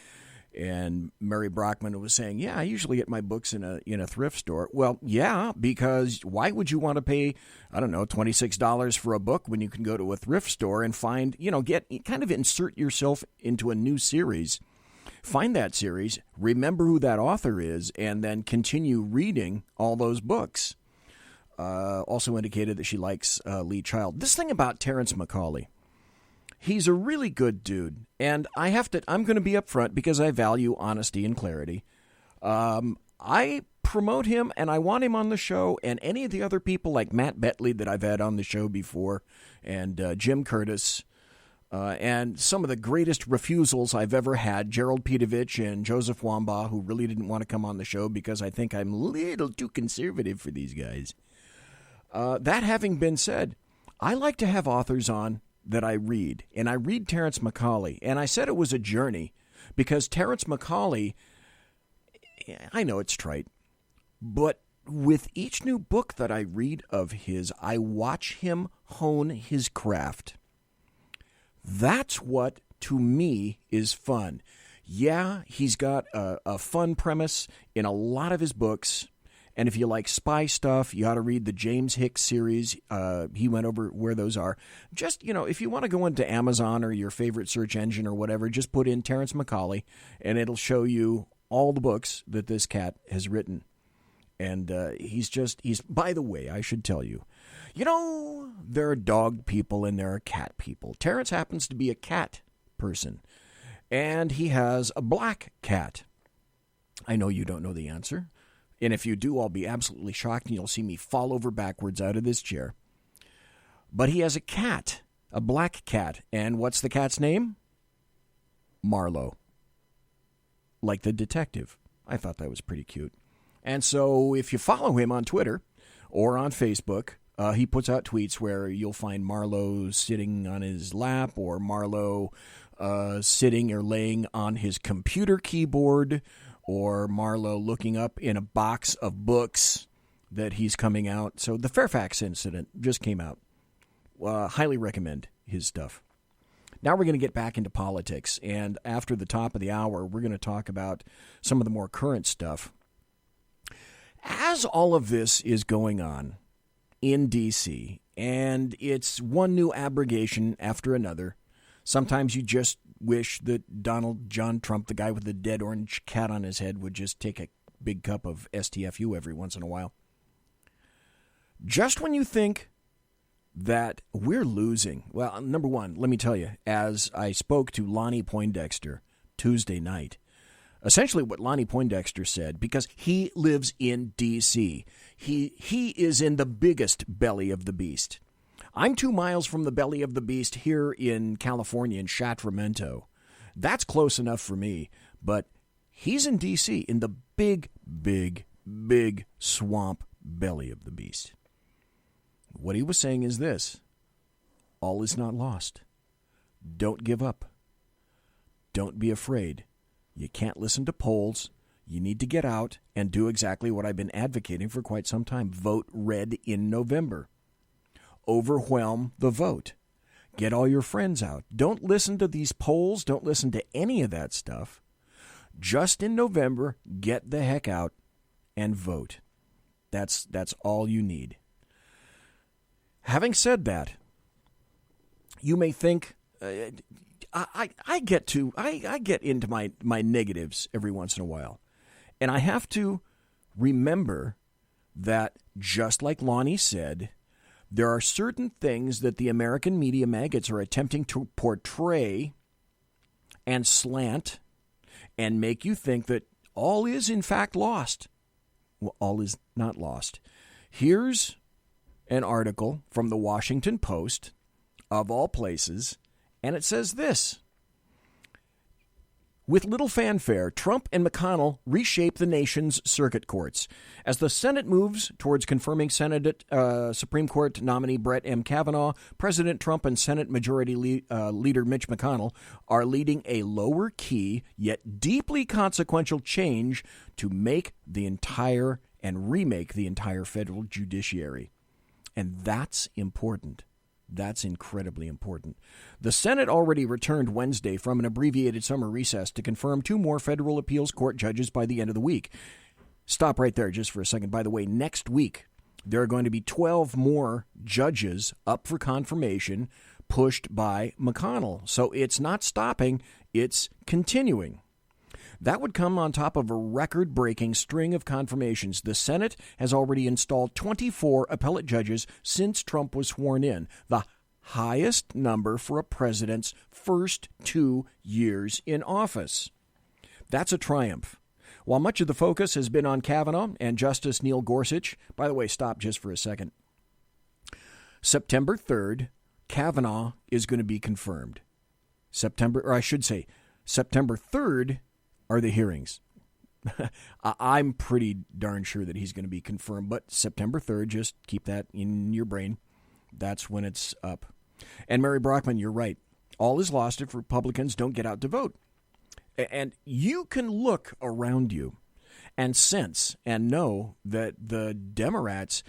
And Mary Brockman was saying, yeah, I usually get my books in a thrift store. Well, yeah, because why would you want to pay, I don't know, $26 for a book when you can go to a thrift store and find, insert yourself into a new series, find that series, remember who that author is, and then continue reading all those books. Also indicated that she likes Lee Child. This thing about Terrence McCAULEY, he's a really good dude, and I'm going to be upfront because I value honesty and clarity. I promote him, and I want him on the show, and any of the other people like Matt Betley that I've had on the show before, and Jim Curtis, and some of the greatest refusals I've ever had, Gerald Petovich and Joseph Wambaugh, who really didn't want to come on the show because I think I'm a little too conservative for these guys. That having been said, I like to have authors on that I read, and I read Terrence McCAULEY, and I said it was a journey because Terrence McCAULEY, I know it's trite, but with each new book that I read of his, I watch him hone his craft. That's what, to me, is fun. Yeah, he's got a fun premise in a lot of his books. And if you like spy stuff, you ought to read the James Hicks series. He went over where those are. Just, if you want to go into Amazon or your favorite search engine or whatever, just put in Terrence McCAULEY, and it'll show you all the books that this cat has written. And he's, by the way, I should tell you, there are dog people and there are cat people. Terrence happens to be a cat person, and he has a black cat. I know you don't know the answer. And if you do, I'll be absolutely shocked, and you'll see me fall over backwards out of this chair. But he has a cat, a black cat. And what's the cat's name? Marlowe. Like the detective. I thought that was pretty cute. And so if you follow him on Twitter or on Facebook, he puts out tweets where you'll find Marlowe sitting on his lap, or Marlowe sitting or laying on his computer keyboard, or Marlowe looking up in a box of books that he's coming out. So the Fairfax incident just came out. Highly recommend his stuff. Now we're going to get back into politics, and after the top of the hour, we're going to talk about some of the more current stuff. As all of this is going on in D.C., and it's one new abrogation after another, sometimes you just wish that Donald John Trump, the guy with the dead orange cat on his head, would just take a big cup of STFU every once in a while. Just when you think that we're losing, well, number one, let me tell you, as I spoke to Lonnie Poindexter Tuesday night, essentially what Lonnie Poindexter said, because he lives in D.C., he is in the biggest belly of the beast. I'm 2 miles from the belly of the beast here in California, in Sacramento. That's close enough for me. But he's in D.C., in the big, big, big swamp belly of the beast. What he was saying is this: all is not lost. Don't give up. Don't be afraid. You can't listen to polls. You need to get out and do exactly what I've been advocating for quite some time. Vote red in November. Overwhelm the vote. Get all your friends out. Don't listen to these polls. Don't listen to any of that stuff. Just in November, get the heck out and vote. That's all you need. Having said that, you may think, I get into my negatives every once in a while. And I have to remember that, just like Lonnie said, there are certain things that the American media maggots are attempting to portray and slant and make you think that all is in fact lost. Well, all is not lost. Here's an article from the Washington Post, of all places, and it says this: with little fanfare, Trump and McConnell reshape the nation's circuit courts. As the Senate moves towards confirming Supreme Court nominee Brett M. Kavanaugh, President Trump and Senate Majority Leader Mitch McConnell are leading a lower-key yet deeply consequential change to make the entire and remake the entire federal judiciary. And that's important. That's incredibly important. The Senate already returned Wednesday from an abbreviated summer recess to confirm 2 more federal appeals court judges by the end of the week. Stop right there just for a second. By the way, next week, there are going to be 12 more judges up for confirmation pushed by McConnell. So it's not stopping, it's continuing. That would come on top of a record-breaking string of confirmations. The Senate has already installed 24 appellate judges since Trump was sworn in, the highest number for a president's first 2 years in office. That's a triumph. While much of the focus has been on Kavanaugh and Justice Neil Gorsuch, by the way, stop just for a second. September 3rd, Kavanaugh is going to be confirmed. September 3rd are the hearings. I'm pretty darn sure that he's going to be confirmed, but September 3rd, just keep that in your brain. That's when it's up. And Mary Brockman, you're right. All is lost if Republicans don't get out to vote. And you can look around you and sense and know that the Democrats,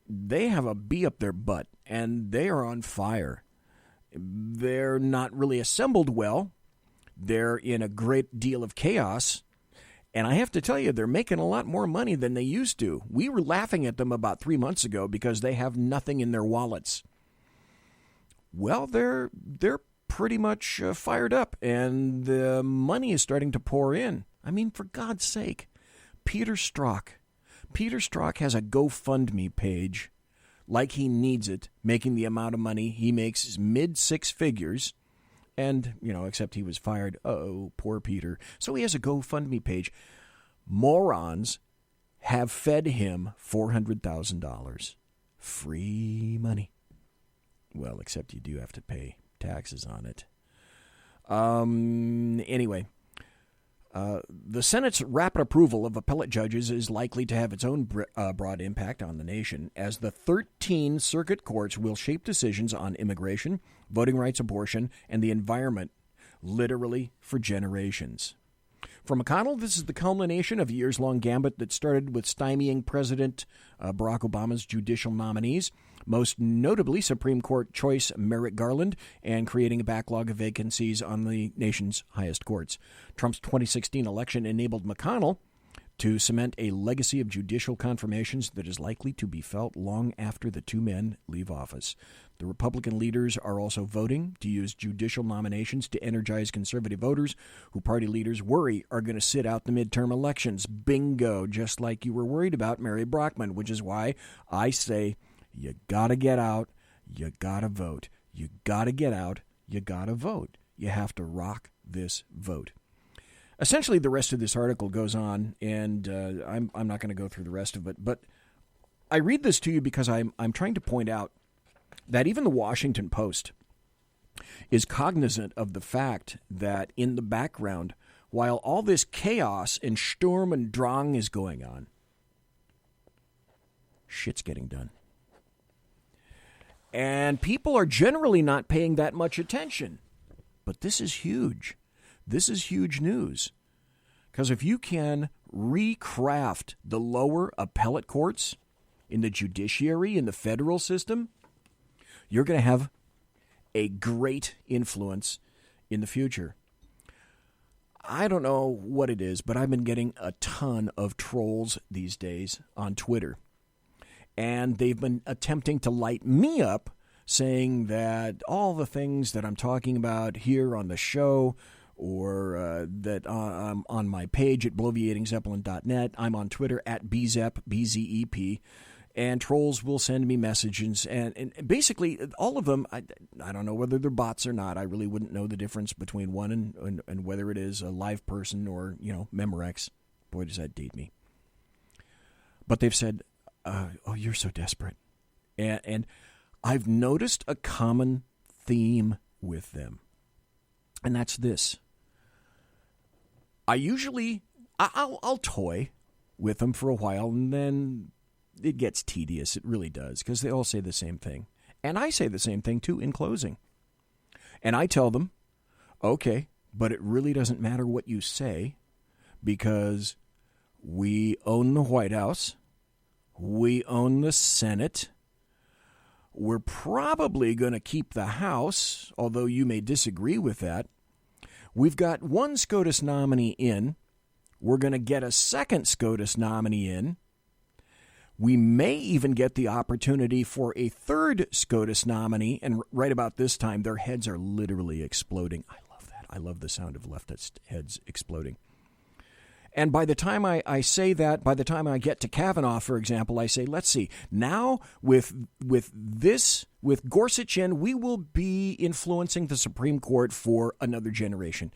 they have a bee up their butt, and they are on fire. They're not really assembled well. They're in a great deal of chaos. And I have to tell you, they're making a lot more money than they used to. We were laughing at them about 3 months ago because they have nothing in their wallets. Well, they're pretty much fired up, and the money is starting to pour in. I mean, for God's sake, Peter Strzok has a GoFundMe page like he needs it, making the amount of money he makes is mid-six figures. And, except he was fired. Oh, poor Peter. So he has a GoFundMe page. Morons have fed him $400,000. Free money. Well, except you do have to pay taxes on it. Anyway, the Senate's rapid approval of appellate judges is likely to have its own broad impact on the nation, as the 13 circuit courts will shape decisions on immigration, voting rights, abortion, and the environment, literally for generations. For McConnell, this is the culmination of a years-long gambit that started with stymieing President Barack Obama's judicial nominees, most notably Supreme Court choice Merrick Garland, and creating a backlog of vacancies on the nation's highest courts. Trump's 2016 election enabled McConnell to cement a legacy of judicial confirmations that is likely to be felt long after the two men leave office. The Republican leaders are also voting to use judicial nominations to energize conservative voters who party leaders worry are going to sit out the midterm elections. Bingo, just like you were worried about Mary Brockman, which is why I say you got to get out, you got to vote. You got to get out, you got to vote. You have to rock this vote. Essentially, the rest of this article goes on, and I'm not going to go through the rest of it, but I read this to you because I'm trying to point out that even the Washington Post is cognizant of the fact that in the background, while all this chaos and Sturm und Drang is going on, shit's getting done. And people are generally not paying that much attention. But this is huge. This is huge news. Because if you can recraft the lower appellate courts in the judiciary, in the federal system, you're going to have a great influence in the future. I don't know what it is, but I've been getting a ton of trolls these days on Twitter. And they've been attempting to light me up, saying that all the things that I'm talking about here on the show or that I'm on my page at bloviatingzeppelin.net. I'm on Twitter at BZEP, B-Z-E-P. And trolls will send me messages. And basically, all of them, I don't know whether they're bots or not. I really wouldn't know the difference between one and whether it is a live person or, Memorex. Boy, does that date me. But they've said, oh, you're so desperate. And I've noticed a common theme with them. And that's this. I'll toy with them for a while, and then it gets tedious. It really does, because they all say the same thing. And I say the same thing, too, in closing. And I tell them, okay, but it really doesn't matter what you say, because we own the White House. We own the Senate. We're probably going to keep the House, although you may disagree with that. We've got one SCOTUS nominee in. We're going to get a second SCOTUS nominee in. We may even get the opportunity for a third SCOTUS nominee, and right about this time, their heads are literally exploding. I love that. I love the sound of leftists' heads exploding. And by the time I say that, by the time I get to Kavanaugh, for example, I say, let's see, now with Gorsuch in, we will be influencing the Supreme Court for another generation.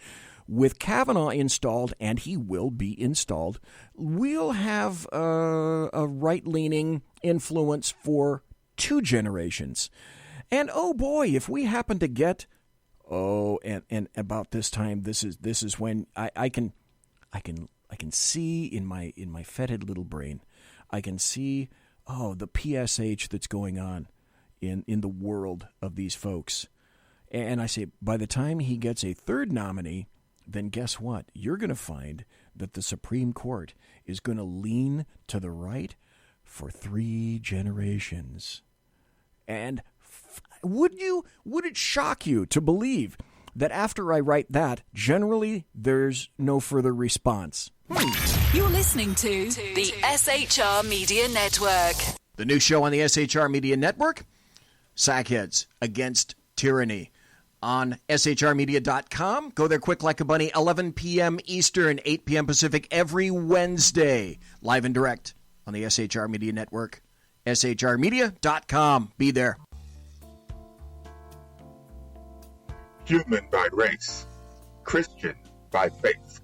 With Kavanaugh installed, and he will be installed, we'll have a right-leaning influence for 2 generations. And oh boy, if we happen to get, and about this time, this is when I can see in my fetid little brain, I can see, the PSH that's going on in the world of these folks. And I say, by the time he gets a third nominee, then guess what? You're going to find that the Supreme Court is going to lean to the right for 3 generations. And would it shock you to believe that after I write that, generally there's no further response. You're listening to the SHR Media Network. The new show on the SHR Media Network, Sackheads Against Tyranny. On shrmedia.com. Go there quick like a bunny, 11 p.m. Eastern, 8 p.m. Pacific, every Wednesday. Live and direct on the SHR Media Network. shrmedia.com. Be there. Human by race, Christian by faith,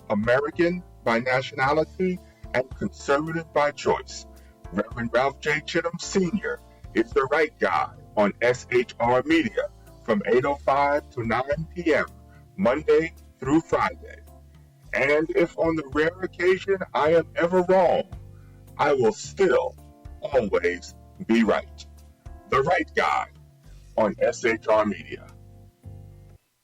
American by nationality, and conservative by choice. Reverend Ralph J. Chittum Sr. is the right guy on SHR Media from 8:05 to 9 p.m., Monday through Friday. And if on the rare occasion I am ever wrong, I will still always be right. The right guy on SHR Media.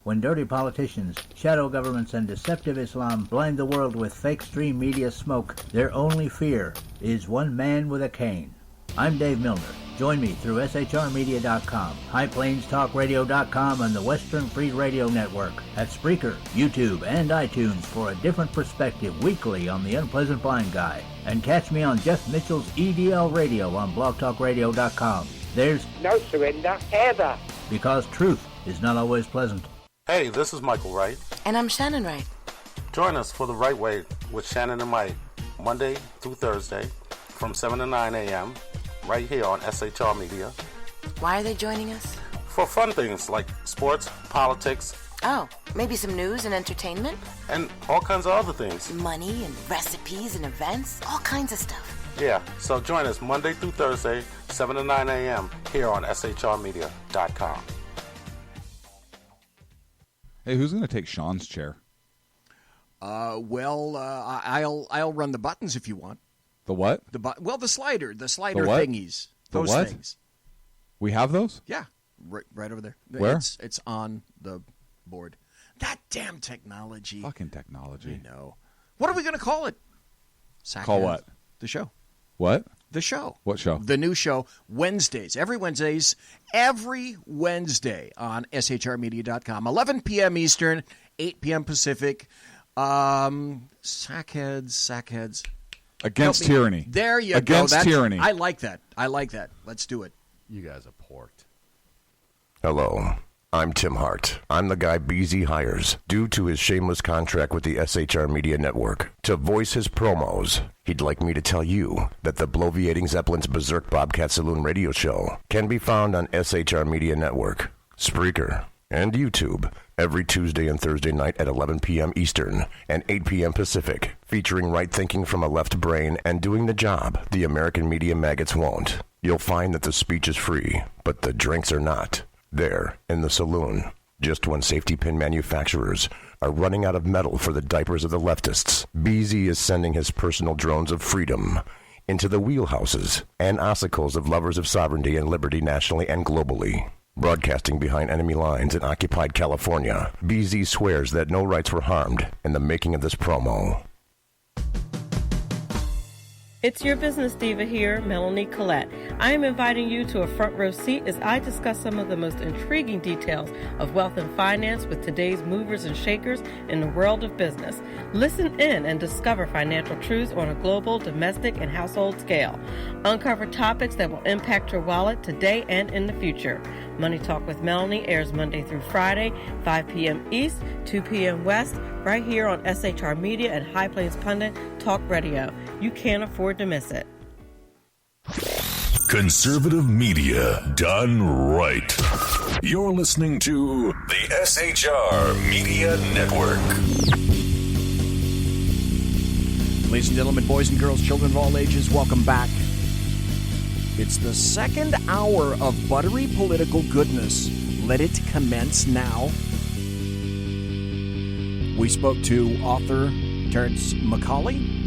When dirty politicians, shadow governments, and deceptive Islam blind the world with fake stream media smoke, their only fear is one man with a cane. I'm Dave Milner. Join me through SHRmedia.com, HighPlainsTalkRadio.com, and the Western Free Radio Network at Spreaker, YouTube, and iTunes for a different perspective weekly on the unpleasant blind guy. And catch me on Jeff Mitchell's EDL Radio on BlogTalkRadio.com. There's no surrender ever, because truth is not always pleasant. Hey, this is Michael Wright. And I'm Shannon Wright. Join us for The Right Way with Shannon and Mike, Monday through Thursday from 7 to 9 a.m., right here on SHR Media. Why are they joining us? For fun things like sports, politics. Oh, maybe some news and entertainment? And all kinds of other things. Money and recipes and events, all kinds of stuff. Yeah, so join us Monday through Thursday, 7 to 9 a.m. here on SHRmedia.com. Hey, who's going to take Sean's chair? I'll run the buttons if you want. The what? The slider what? thingies. The those what? things. We have those? Yeah, right over there. Where? It's on the board. That damn technology. Fucking technology. I know. What are we going to call it? Call what? The show. What? The show. What show? The new show, Wednesdays. Every Wednesday on shrmedia.com. 11 p.m. Eastern, 8 p.m. Pacific. Sackheads. Against tyranny. There you Against go. tyranny. I like that. Let's do it. You guys are porked. Hello, I'm Tim Hart. I'm the guy BZ hires due to his shameless contract with the SHR Media Network to voice his promos. He'd like me to tell you that the bloviating Zeppelin's Berserk Bobcat Saloon radio show can be found on SHR Media Network, Spreaker, and YouTube every Tuesday and Thursday night at 11 p.m. Eastern and 8 p.m. Pacific, featuring right thinking from a left brain and doing the job the American media maggots won't. You'll find that the speech is free, but the drinks are not. There, in the saloon, just when safety pin manufacturers are running out of metal for the diapers of the leftists, BZ is sending his personal drones of freedom into the wheelhouses and ossicles of lovers of sovereignty and liberty nationally and globally. Broadcasting behind enemy lines in occupied California, BZ swears that no rights were harmed in the making of this promo. It's your business diva here, Melanie Collette. I am inviting you to a front row seat as I discuss some of the most intriguing details of wealth and finance with today's movers and shakers in the world of business. Listen in and discover financial truths on a global, domestic, and household scale. Uncover topics that will impact your wallet today and in the future. Money Talk with Melanie airs Monday through Friday, 5 p.m. East, 2 p.m. West, right here on SHR Media and High Plains Pundit Talk Radio. You can't afford to miss it. Conservative media done right. You're listening to the SHR Media Network. Ladies and gentlemen, boys and girls, children of all ages, welcome back. It's the second hour of buttery political goodness. Let it commence now. We spoke to author Terrence McCAULEY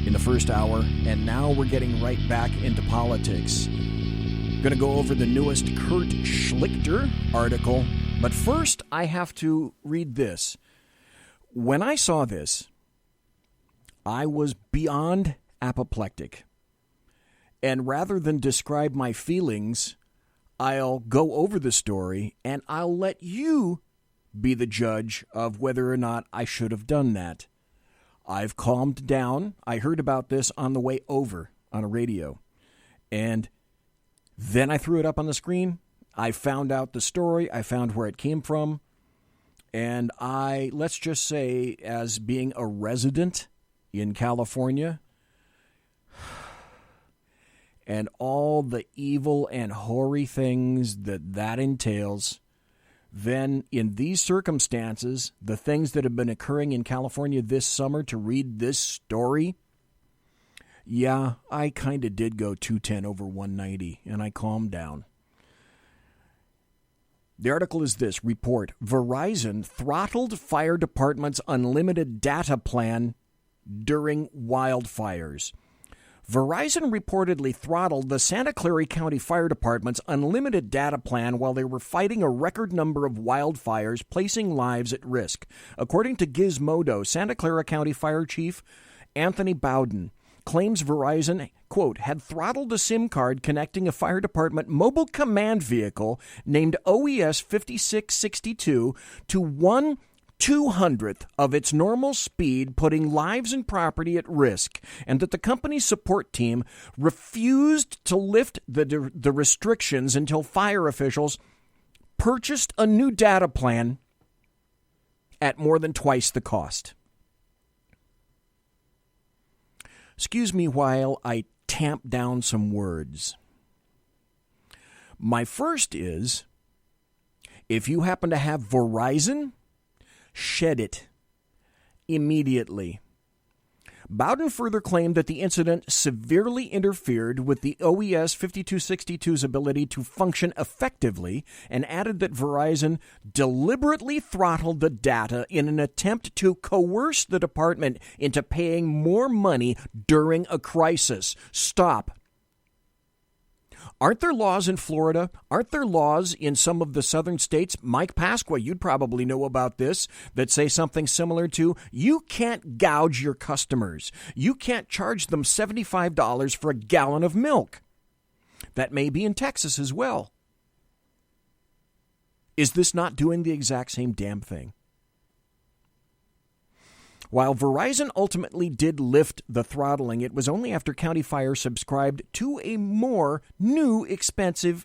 in the first hour, and now we're getting right back into politics. Going to go over the newest Kurt Schlichter article, but first I have to read this. When I saw this, I was beyond apoplectic. And rather than describe my feelings, I'll go over the story and I'll let you be the judge of whether or not I should have done that. I've calmed down. I heard about this on the way over on a radio. And then I threw it up on the screen. I found out the story. I found where it came from. And let's just say, as being a resident in California, and all the evil and hoary things that entails, then in these circumstances, the things that have been occurring in California this summer, to read this story, yeah, I kind of did go 210 over 190, and I calmed down. The article is this. Report: Verizon throttled fire department's unlimited data plan during wildfires. Verizon reportedly throttled the Santa Clara County Fire Department's unlimited data plan while they were fighting a record number of wildfires, placing lives at risk. According to Gizmodo, Santa Clara County Fire Chief Anthony Bowden claims Verizon, quote, had throttled a SIM card connecting a fire department mobile command vehicle named OES 5662 to 1/200th of its normal speed, putting lives and property at risk, and that the company's support team refused to lift the restrictions until fire officials purchased a new data plan at more than twice the cost. Excuse me while I tamp down some words. My first is, if you happen to have Verizon, shed it immediately. Bowden further claimed that the incident severely interfered with the OES 5262's ability to function effectively, and added that Verizon deliberately throttled the data in an attempt to coerce the department into paying more money during a crisis. Stop. Aren't there laws in Florida? Aren't there laws in some of the southern states? Mike Pasqua, you'd probably know about this, that say something similar to, you can't gouge your customers. You can't charge them $75 for a gallon of milk. That may be in Texas as well. Is this not doing the exact same damn thing? While Verizon ultimately did lift the throttling, it was only after County Fire subscribed to a more new, expensive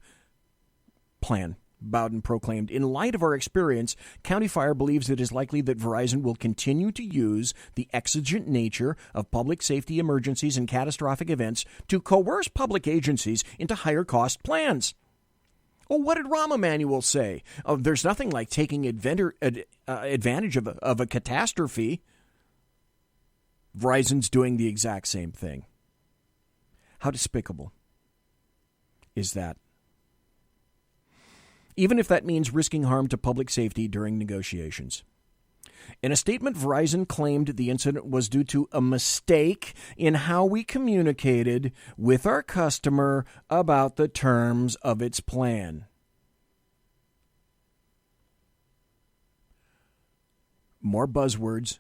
plan, Bowden proclaimed. In light of our experience, County Fire believes it is likely that Verizon will continue to use the exigent nature of public safety emergencies and catastrophic events to coerce public agencies into higher-cost plans. Well, what did Rahm Emanuel say? There's nothing like taking advantage of a catastrophe. Verizon's doing the exact same thing. How despicable is that? Even if that means risking harm to public safety during negotiations. In a statement, Verizon claimed the incident was due to a mistake in how we communicated with our customer about the terms of its plan. More buzzwords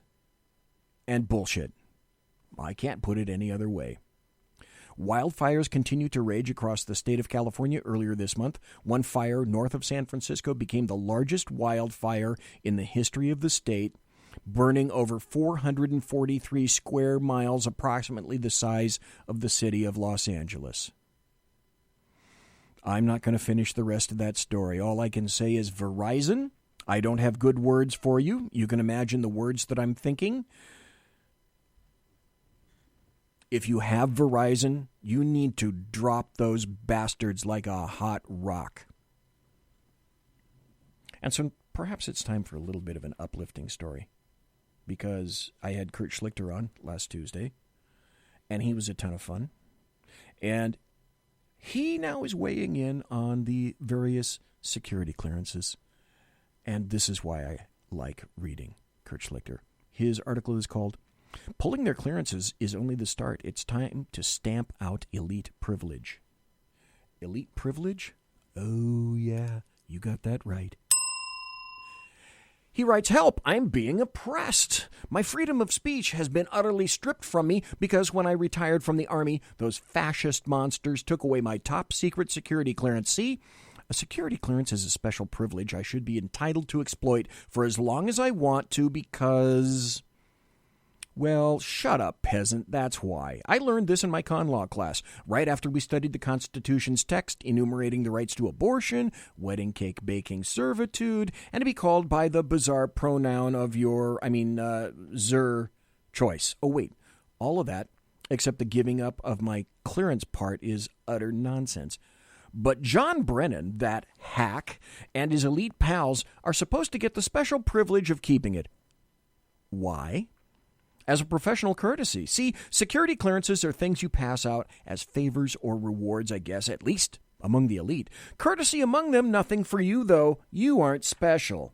and bullshit. I can't put it any other way. Wildfires continue to rage across the state of California. Earlier this month, one fire north of San Francisco became the largest wildfire in the history of the state, burning over 443 square miles, approximately the size of the city of Los Angeles. I'm not going to finish the rest of that story. All I can say is Verizon, I don't have good words for you. You can imagine the words that I'm thinking. If you have Verizon, you need to drop those bastards like a hot rock. And so perhaps it's time for a little bit of an uplifting story, because I had Kurt Schlichter on last Tuesday, and he was a ton of fun. And he now is weighing in on the various security clearances. And this is why I like reading Kurt Schlichter. His article is called Pulling Their Clearances is Only the Start. It's time to stamp out elite privilege. Elite privilege? Oh, yeah, you got that right. He writes, help, I'm being oppressed. My freedom of speech has been utterly stripped from me because when I retired from the Army, those fascist monsters took away my top secret security clearance. See, A security clearance is a special privilege I should be entitled to exploit for as long as I want to because... Well, shut up, peasant, that's why. I learned this in my con law class, right after we studied the Constitution's text enumerating the rights to abortion, wedding cake baking servitude, and to be called by the bizarre pronoun of your, Zer choice. Oh, wait, all of that, except the giving up of my clearance part, is utter nonsense. But John Brennan, that hack, and his elite pals are supposed to get the special privilege of keeping it. Why? As a professional courtesy. See, security clearances are things you pass out as favors or rewards, I guess, at least among the elite. Courtesy among them, nothing for you, though. You aren't special.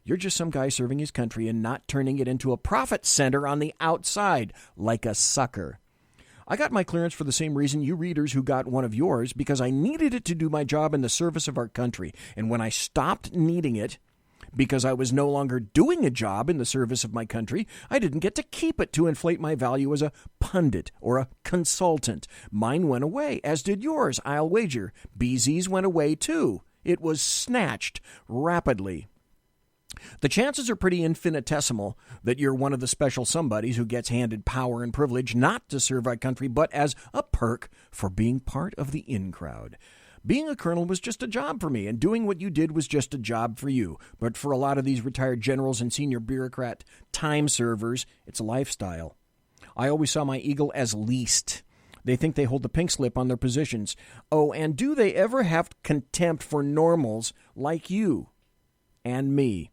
You're just some guy serving his country and not turning it into a profit center on the outside, like a sucker. I got my clearance for the same reason you readers who got one of yours, because I needed it to do my job in the service of our country. And when I stopped needing it, because I was no longer doing a job in the service of my country, I didn't get to keep it to inflate my value as a pundit or a consultant. Mine went away, as did yours, I'll wager. BZ's went away, too. It was snatched rapidly. The chances are pretty infinitesimal that you're one of the special somebodies who gets handed power and privilege not to serve our country, but as a perk for being part of the in-crowd. Being a colonel was just a job for me, and doing what you did was just a job for you. But for a lot of these retired generals and senior bureaucrat time servers, it's a lifestyle. I always saw my eagle as least. They think they hold the pink slip on their positions. Oh, and do they ever have contempt for normals like you and me?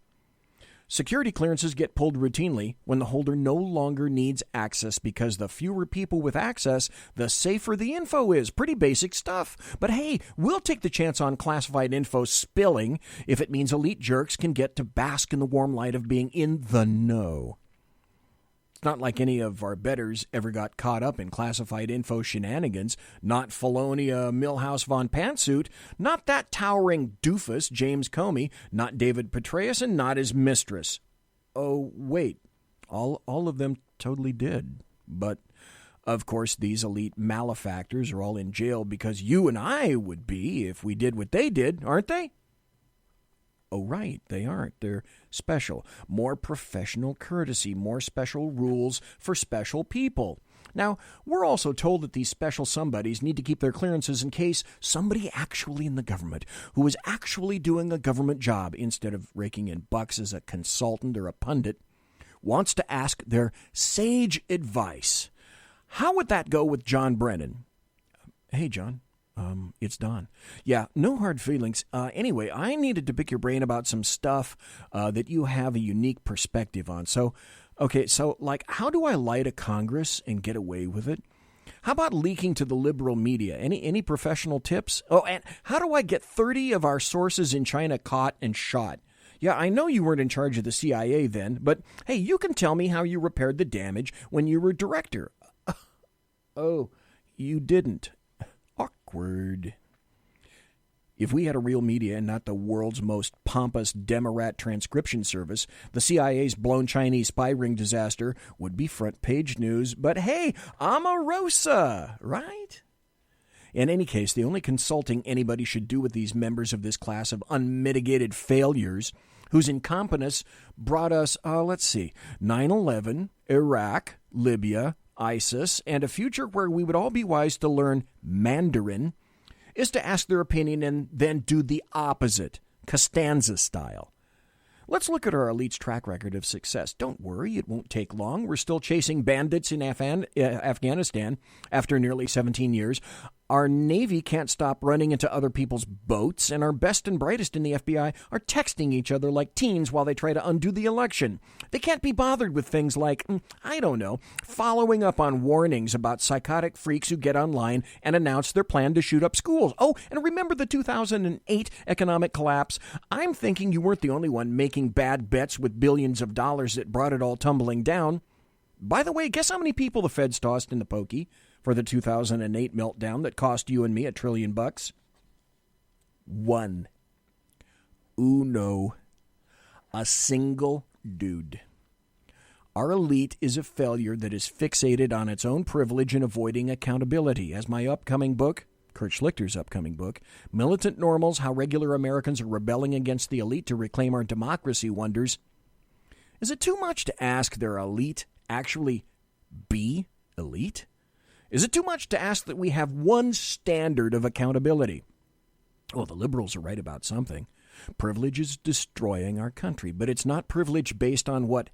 Security clearances get pulled routinely when the holder no longer needs access, because the fewer people with access, the safer the info is. Pretty basic stuff. But hey, we'll take the chance on classified info spilling if it means elite jerks can get to bask in the warm light of being in the know. It's not like any of our betters ever got caught up in classified info shenanigans. Not Felonia Milhouse von Pantsuit, not that towering doofus James Comey, not David Petraeus, and not his mistress. Oh, wait, all of them totally did. But, of course, these elite malefactors are all in jail because you and I would be if we did what they did, aren't they? Oh, right, they aren't. They're special. More professional courtesy, more special rules for special people. Now, we're also told that these special somebodies need to keep their clearances in case somebody actually in the government who is actually doing a government job instead of raking in bucks as a consultant or a pundit wants to ask their sage advice. How would that go with John Brennan? Hey, John. It's Don. Yeah, no hard feelings. Anyway, I needed to pick your brain about some stuff that you have a unique perspective on. So, how do I lie to Congress and get away with it? How about leaking to the liberal media? Any professional tips? Oh, and how do I get 30 of our sources in China caught and shot? Yeah, I know you weren't in charge of the CIA then, but hey, you can tell me how you repaired the damage when you were director. Oh, you didn't. Awkward. If we had a real media and not the world's most pompous Demorat transcription service, the CIA's blown Chinese spy ring disaster would be front page news. But hey, Omarosa, right? In any case, the only consulting anybody should do with these members of this class of unmitigated failures, whose incompetence brought us, 9/11, Iraq, Libya, ISIS, and a future where we would all be wise to learn Mandarin, is to ask their opinion and then do the opposite, Costanza style. Let's look at our elite's track record of success. Don't worry, it won't take long. We're still chasing bandits in Afghanistan after nearly 17 years. Our Navy can't stop running into other people's boats, and our best and brightest in the FBI are texting each other like teens while they try to undo the election. They can't be bothered with things like, following up on warnings about psychotic freaks who get online and announce their plan to shoot up schools. Oh, and remember the 2008 economic collapse? I'm thinking you weren't the only one making bad bets with billions of dollars that brought it all tumbling down. By the way, guess how many people the feds tossed in the pokey for the 2008 meltdown that cost you and me $1 trillion? One. Uno. A single dude. Our elite is a failure that is fixated on its own privilege and avoiding accountability. As my upcoming book, Kurt Schlichter's upcoming book. Militant Normals, How Regular Americans Are Rebelling Against the Elite to Reclaim Our Democracy, wonders, is it too much to ask their elite actually be elite? Is it too much to ask that we have one standard of accountability? Well, the liberals are right about something. Privilege is destroying our country, but it's not privilege based on what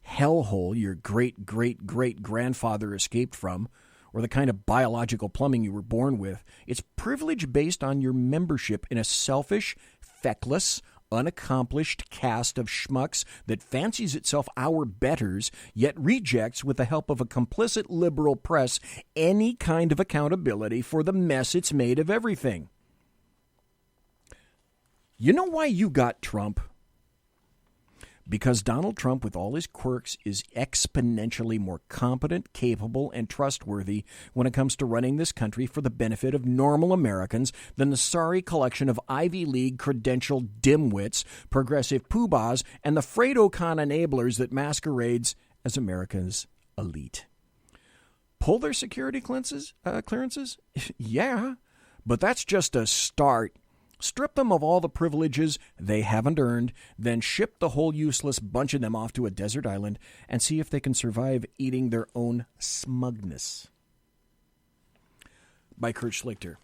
hellhole your great-great-great-grandfather escaped from or the kind of biological plumbing you were born with. It's privilege based on your membership in a selfish, feckless, unaccomplished cast of schmucks that fancies itself our betters, yet rejects, with the help of a complicit liberal press, any kind of accountability for the mess it's made of everything. You know why you got Trump? Because Donald Trump, with all his quirks, is exponentially more competent, capable, and trustworthy when it comes to running this country for the benefit of normal Americans than the sorry collection of Ivy League credentialed dimwits, progressive poobahs, and the Fredo-Con enablers that masquerades as America's elite. Pull their security clearances? Yeah, but that's just a start. Strip them of all the privileges they haven't earned, then ship the whole useless bunch of them off to a desert island and see if they can survive eating their own smugness. By Kurt Schlichter.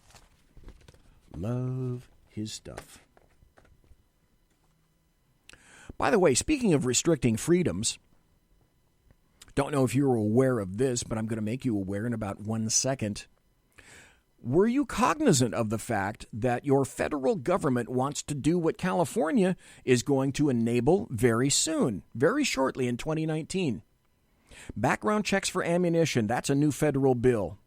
Love his stuff. By the way, speaking of restricting freedoms, don't know if you were aware of this, but I'm going to make you aware in about 1 second. Were you cognizant of the fact that your federal government wants to do what California is going to enable very soon, very shortly in 2019? Background checks for ammunition, that's a new federal bill.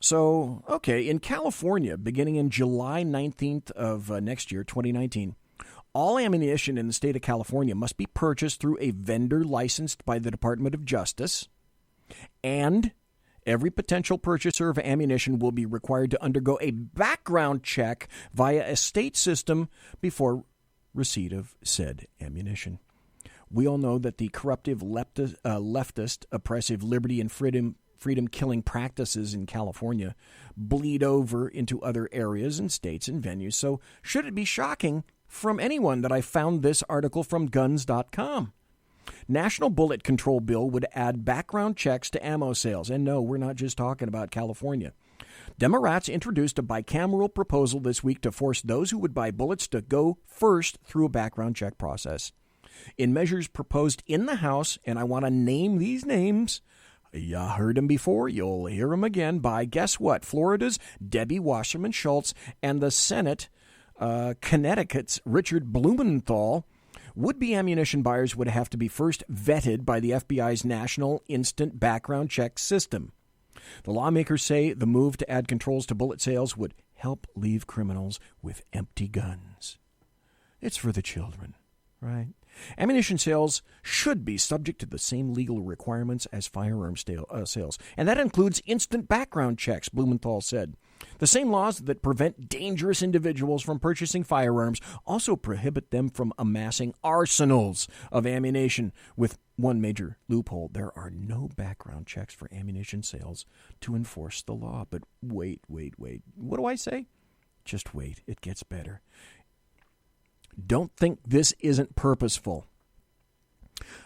So, okay, in California, beginning in July 19th of next year, 2019, all ammunition in the state of California must be purchased through a vendor licensed by the Department of Justice, and every potential purchaser of ammunition will be required to undergo a background check via a state system before receipt of said ammunition. We all know that the corruptive leftist, oppressive liberty and freedom-killing practices in California bleed over into other areas and states and venues. So should it be shocking from anyone that I found this article from guns.com? National Bullet Control Bill would add background checks to ammo sales. And no, we're not just talking about California. Democrats introduced a bicameral proposal this week to force those who would buy bullets to go first through a background check process. In measures proposed in the House, and I want to name these names, you heard them before, you'll hear them again, by, guess what, Florida's Debbie Wasserman Schultz and the Senate, Connecticut's Richard Blumenthal. Would-be ammunition buyers would have to be first vetted by the FBI's National Instant Background Check System. The lawmakers say the move to add controls to bullet sales would help leave criminals with empty guns. It's for the children, right? Ammunition sales should be subject to the same legal requirements as firearm sales, and that includes instant background checks, Blumenthal said. The same laws that prevent dangerous individuals from purchasing firearms also prohibit them from amassing arsenals of ammunition, with one major loophole. There are no background checks for ammunition sales to enforce the law. But wait. What do I say? Just wait. It gets better. Don't think this isn't purposeful.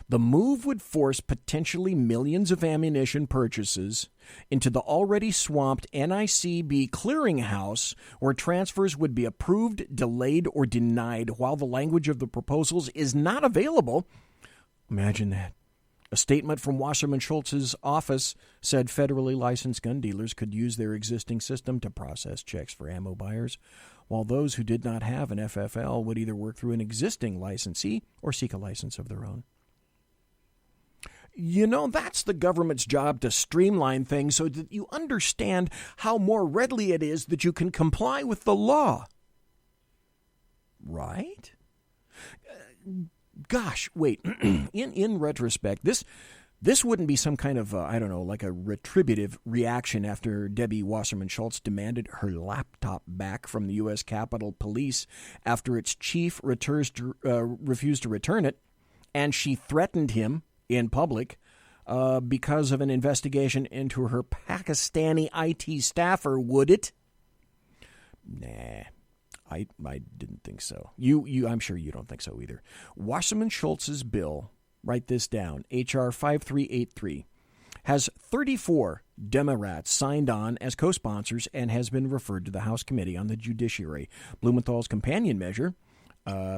The move would force potentially millions of ammunition purchases into the already swamped NICB clearinghouse, where transfers would be approved, delayed, or denied while the language of the proposals is not available. Imagine that. A statement from Wasserman Schultz's office said federally licensed gun dealers could use their existing system to process checks for ammo buyers, while those who did not have an FFL would either work through an existing licensee or seek a license of their own. You know, that's the government's job, to streamline things so that you understand how more readily it is that you can comply with the law. Right? Gosh, wait. In retrospect, this wouldn't be some kind of, like a retributive reaction after Debbie Wasserman Schultz demanded her laptop back from the U.S. Capitol Police after its chief refused to return it, and she threatened him in public because of an investigation into her Pakistani IT staffer, would it? Nah, I didn't think so. I'm sure you don't think so either. Wasserman Schultz's bill, write this down, H.R. 5383, has 34 Democrats signed on as co-sponsors and has been referred to the House Committee on the Judiciary. Blumenthal's companion measure,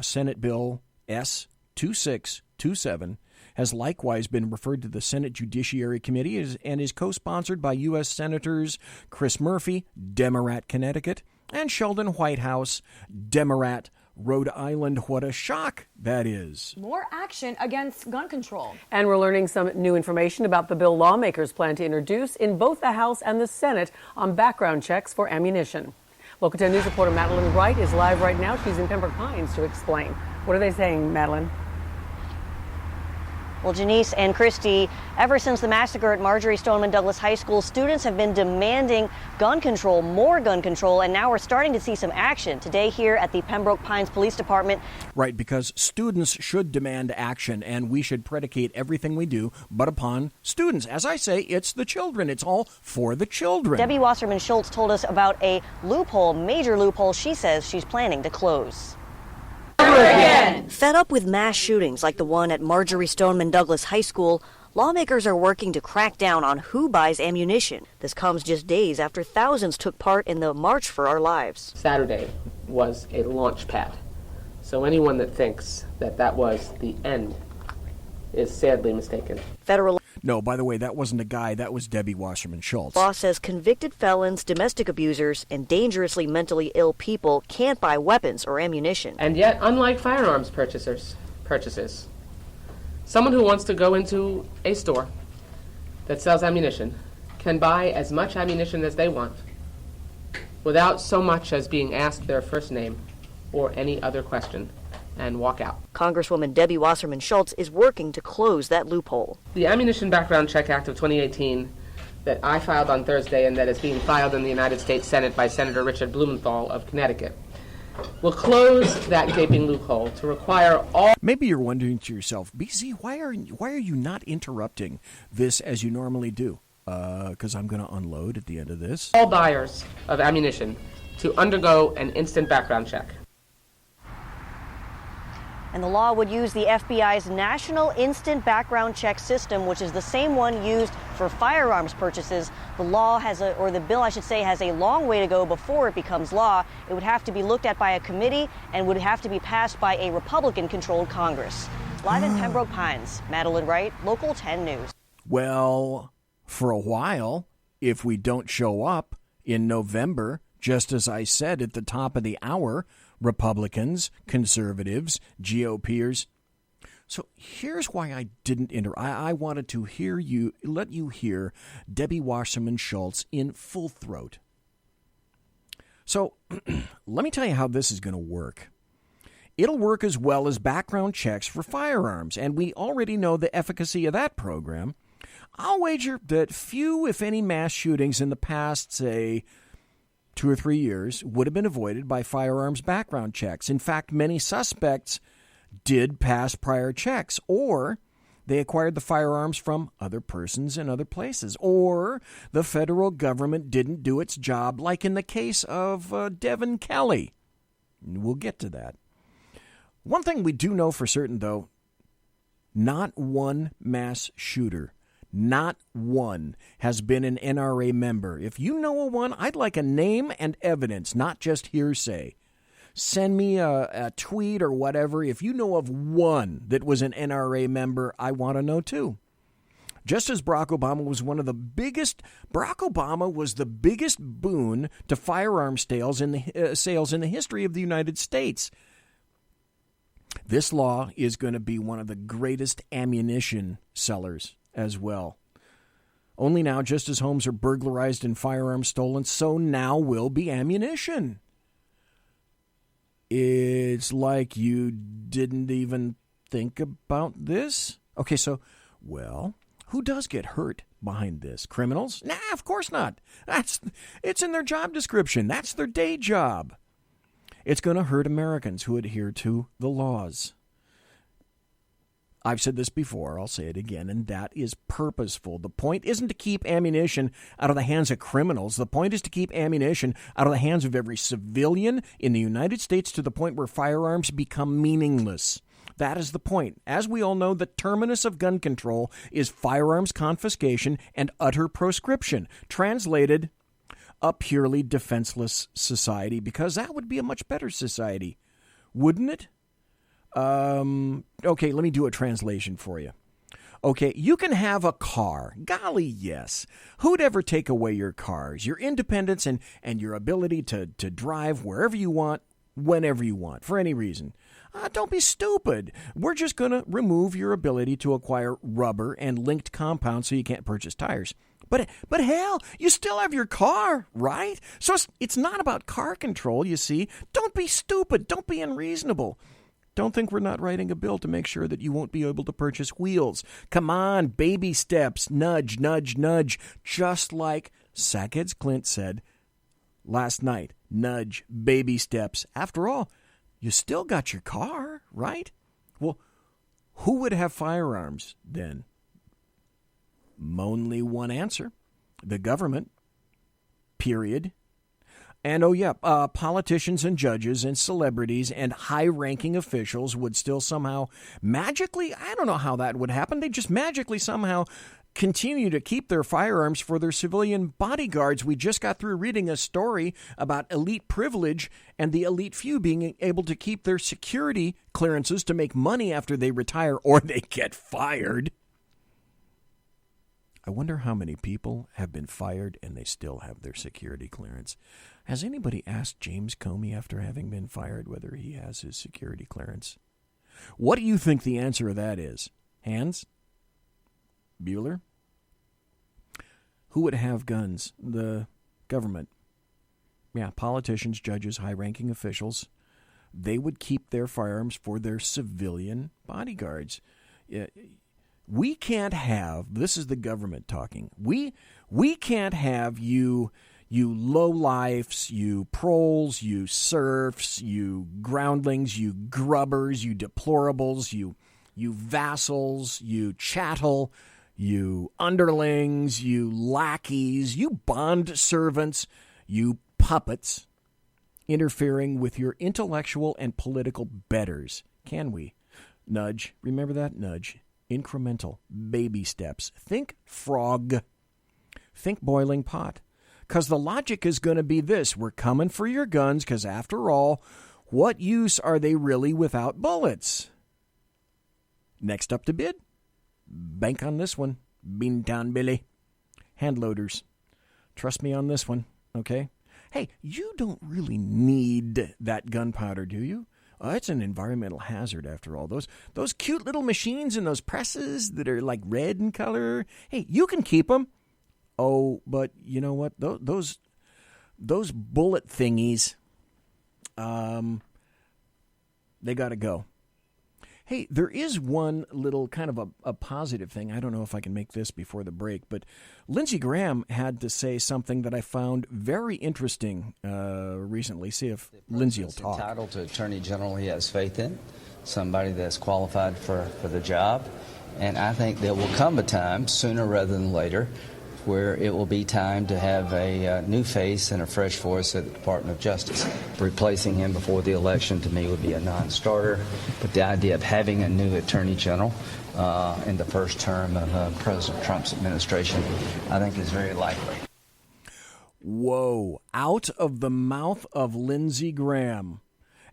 Senate Bill S-2627, has likewise been referred to the Senate Judiciary Committee and is co-sponsored by U.S. Senators Chris Murphy, Democrat, Connecticut, and Sheldon Whitehouse, Democrat, Rhode Island. What a shock that is. More action against gun control. And we're learning some new information about the bill lawmakers plan to introduce in both the House and the Senate on background checks for ammunition. Local 10 News reporter Madeline Wright is live right now. She's in Pembroke Pines to explain. What are they saying, Madeline? Well, Janice and Christy, ever since the massacre at Marjory Stoneman Douglas High School, students have been demanding gun control, more gun control, and now we're starting to see some action. Today here at the Pembroke Pines Police Department. Right, because students should demand action, and we should predicate everything we do but upon students. As I say, it's the children. It's all for the children. Debbie Wasserman Schultz told us about a loophole, major loophole she says she's planning to close. Fed up with mass shootings like the one at Marjory Stoneman Douglas High School, lawmakers are working to crack down on who buys ammunition. This comes just days after thousands took part in the March for Our Lives. Saturday was a launch pad. So anyone that thinks that that was the end is sadly mistaken. Federal No, by the way, that wasn't a guy. That was Debbie Wasserman Schultz. law says convicted felons, domestic abusers, and dangerously mentally ill people can't buy weapons or ammunition. And yet, unlike firearms purchases, someone who wants to go into a store that sells ammunition can buy as much ammunition as they want without so much as being asked their first name or any other question, and walk out. Congresswoman Debbie Wasserman Schultz is working to close that loophole. The Ammunition Background Check Act of 2018 that I filed on Thursday and that is being filed in the United States Senate by Senator Richard Blumenthal of Connecticut will close that gaping loophole to require all... Maybe you're wondering to yourself, BZ, why are you not interrupting this as you normally do? Because I'm going to unload at the end of this. All buyers of ammunition to undergo an instant background check. And the law would use the FBI's National Instant Background Check System, which is the same one used for firearms purchases. The bill, I should say, has a long way to go before it becomes law. It would have to be looked at by a committee and would have to be passed by a Republican-controlled Congress. Live in Pembroke Pines, Madeline Wright, Local 10 News. Well, for a while, if we don't show up in November, just as I said at the top of the hour, Republicans, conservatives, GOPers. So here's why I didn't I wanted to let you hear Debbie Wasserman Schultz in full throat. So let me tell you how this is going to work. It'll work as well as background checks for firearms, and we already know the efficacy of that program. I'll wager that few, if any, mass shootings in the past, say, 2 or 3 years would have been avoided by firearms background checks. In fact, many suspects did pass prior checks, or they acquired the firearms from other persons in other places, or the federal government didn't do its job, like in the case of Devin Kelly. We'll get to that. One thing we do know for certain, though, not one mass shooter, not one, has been an NRA member. If you know of one, I'd like a name and evidence, not just hearsay. Send me a tweet or whatever. If you know of one that was an NRA member, I want to know too. Just as Barack Obama was the biggest boon to firearms sales in the history of the United States. This law is going to be one of the greatest ammunition sellers as well. Only now, just as homes are burglarized and firearms stolen, so now will be ammunition. It's like you didn't even think about this? Okay, so, well, who does get hurt behind this? Criminals? Nah, of course not. It's in their job description. That's their day job. It's going to hurt Americans who adhere to the laws. I've said this before, I'll say it again, and that is purposeful. The point isn't to keep ammunition out of the hands of criminals. The point is to keep ammunition out of the hands of every civilian in the United States to the point where firearms become meaningless. That is the point. As we all know, the terminus of gun control is firearms confiscation and utter proscription. Translated, a purely defenseless society, because that would be a much better society, wouldn't it? Okay, let me do a translation for you. Okay, you can have a car. Golly, yes. Who'd ever take away your cars, your independence, and your ability to drive wherever you want, whenever you want, for any reason? Don't be stupid. We're just going to remove your ability to acquire rubber and linked compounds so you can't purchase tires. But hell, you still have your car, right? So it's not about car control, you see. Don't be stupid. Don't be unreasonable. Don't think we're not writing a bill to make sure that you won't be able to purchase wheels. Come on, baby steps. Nudge, nudge, nudge. Just like Sackheads Clint said last night. Nudge, baby steps. After all, you still got your car, right? Well, who would have firearms then? Only one answer. The government. Period. And, politicians and judges and celebrities and high-ranking officials would still somehow magically, I don't know how that would happen, they just magically somehow continue to keep their firearms for their civilian bodyguards. We just got through reading a story about elite privilege and the elite few being able to keep their security clearances to make money after they retire or they get fired. I wonder how many people have been fired and they still have their security clearance. Has anybody asked James Comey after having been fired whether he has his security clearance? What do you think the answer to that is? Hands? Bueller? Who would have guns? The government. Yeah, politicians, judges, high-ranking officials. They would keep their firearms for their civilian bodyguards. We can't have, this is the government talking, we can't have you lowlifes, you proles, you serfs, you groundlings, you grubbers, you deplorables, you vassals, you chattel, you underlings, you lackeys, you bond servants, you puppets, interfering with your intellectual and political betters. Can we? Nudge. Remember that? Nudge. Incremental. Baby steps. Think frog. Think boiling pot. Because the logic is going to be this. We're coming for your guns because, after all, what use are they really without bullets? Next up to bid. Bank on this one. Beantown Billy. Hand loaders. Trust me on this one, okay? Hey, you don't really need that gunpowder, do you? It's an environmental hazard, after all. Those cute little machines and those presses that are like red in color, hey, you can keep them. Oh, but you know what? Those bullet thingies, they got to go. Hey, there is one little kind of a positive thing. I don't know if I can make this before the break, but Lindsey Graham had to say something that I found very interesting recently. See if Lindsey will talk. Entitled to Attorney General he has faith in, somebody that's qualified for the job. And I think there will come a time, sooner rather than later, where it will be time to have a new face and a fresh voice at the Department of Justice. Replacing him before the election, to me, would be a non-starter. But the idea of having a new Attorney General in the first term of President Trump's administration, I think is very likely. Whoa, out of the mouth of Lindsey Graham.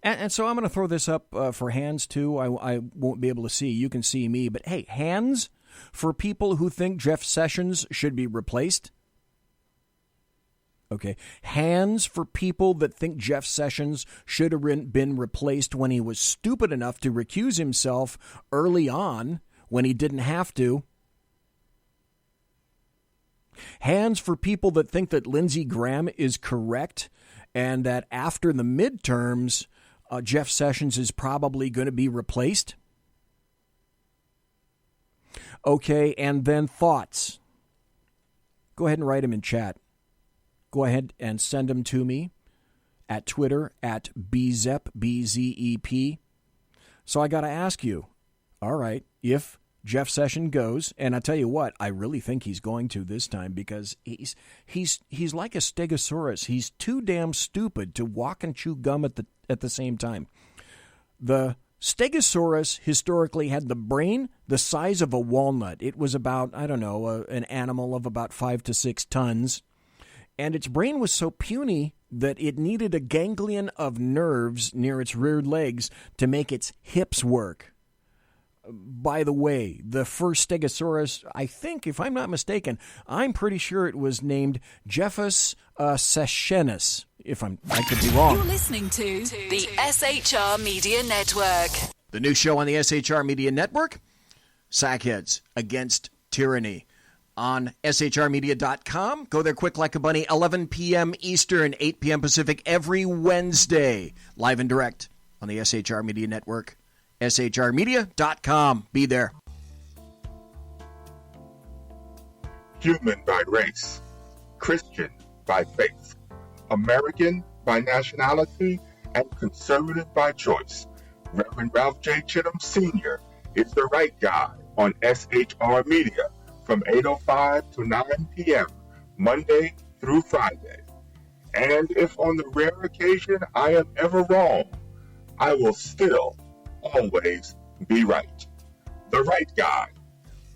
And so I'm going to throw this up for hands, too. I won't be able to see. You can see me. But, hey, hands for people who think Jeff Sessions should be replaced. Okay. Hands for people that think Jeff Sessions should have been replaced when he was stupid enough to recuse himself early on when he didn't have to. Hands for people that think that Lindsey Graham is correct and that after the midterms, Jeff Sessions is probably going to be replaced. Okay, and then thoughts. Go ahead and write them in chat. Go ahead and send them to me at Twitter at BZEP, B-Z-E-P. So I got to ask you, All right, if Jeff Sessions goes, and I tell you what, I really think he's going to this time because he's like a stegosaurus. He's too damn stupid to walk and chew gum at the same time. The Stegosaurus historically had the brain the size of a walnut. It was about, an animal of about 5 to 6 tons. And its brain was so puny that it needed a ganglion of nerves near its rear legs to make its hips work. By the way, the first Stegosaurus, I think, if I'm not mistaken, I'm pretty sure it was named Jephus Sessions. I could be wrong. You're listening to the SHR Media Network. The new show on the SHR Media Network, Sackheads Against Tyranny. On shrmedia.com. Go there quick like a bunny, 11 p.m. Eastern, 8 p.m. Pacific, every Wednesday. Live and direct on the SHR Media Network. shrmedia.com. Be there. Human by race, Christian by faith, American by nationality, and conservative by choice. Reverend Ralph J. Chittum Sr. is the right guy on SHR Media from 8:05 to 9 p.m. Monday through Friday. And if on the rare occasion I am ever wrong, I will still always be right. The right guy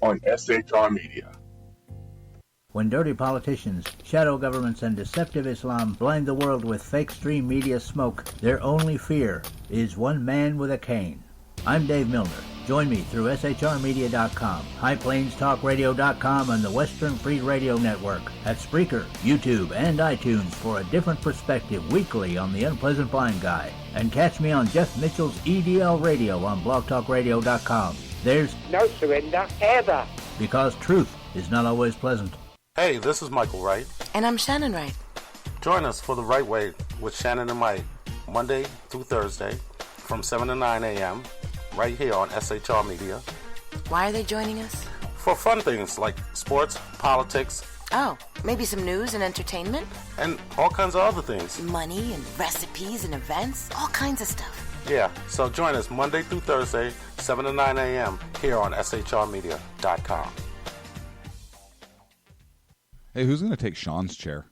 on SHR Media. When dirty politicians, shadow governments, and deceptive Islam blind the world with fake stream media smoke, their only fear is one man with a cane. I'm Dave Milner. Join me through SHRmedia.com, HighPlainsTalkRadio.com, and the Western Free Radio Network at Spreaker, YouTube, and iTunes for a different perspective weekly on the Unpleasant Blind Guy. And catch me on Jeff Mitchell's EDL Radio on BlogTalkRadio.com. There's no surrender ever, because truth is not always pleasant. Hey, this is Michael Wright. And I'm Shannon Wright. Join us for The Right Way with Shannon and Mike, Monday through Thursday from 7 to 9 a.m. right here on SHR Media. Why are they joining us? For fun things like sports, politics. Oh, maybe some news and entertainment? And all kinds of other things. Money and recipes and events, all kinds of stuff. Yeah, so join us Monday through Thursday, 7 to 9 a.m. here on SHRmedia.com. Hey, who's going to take Sean's chair?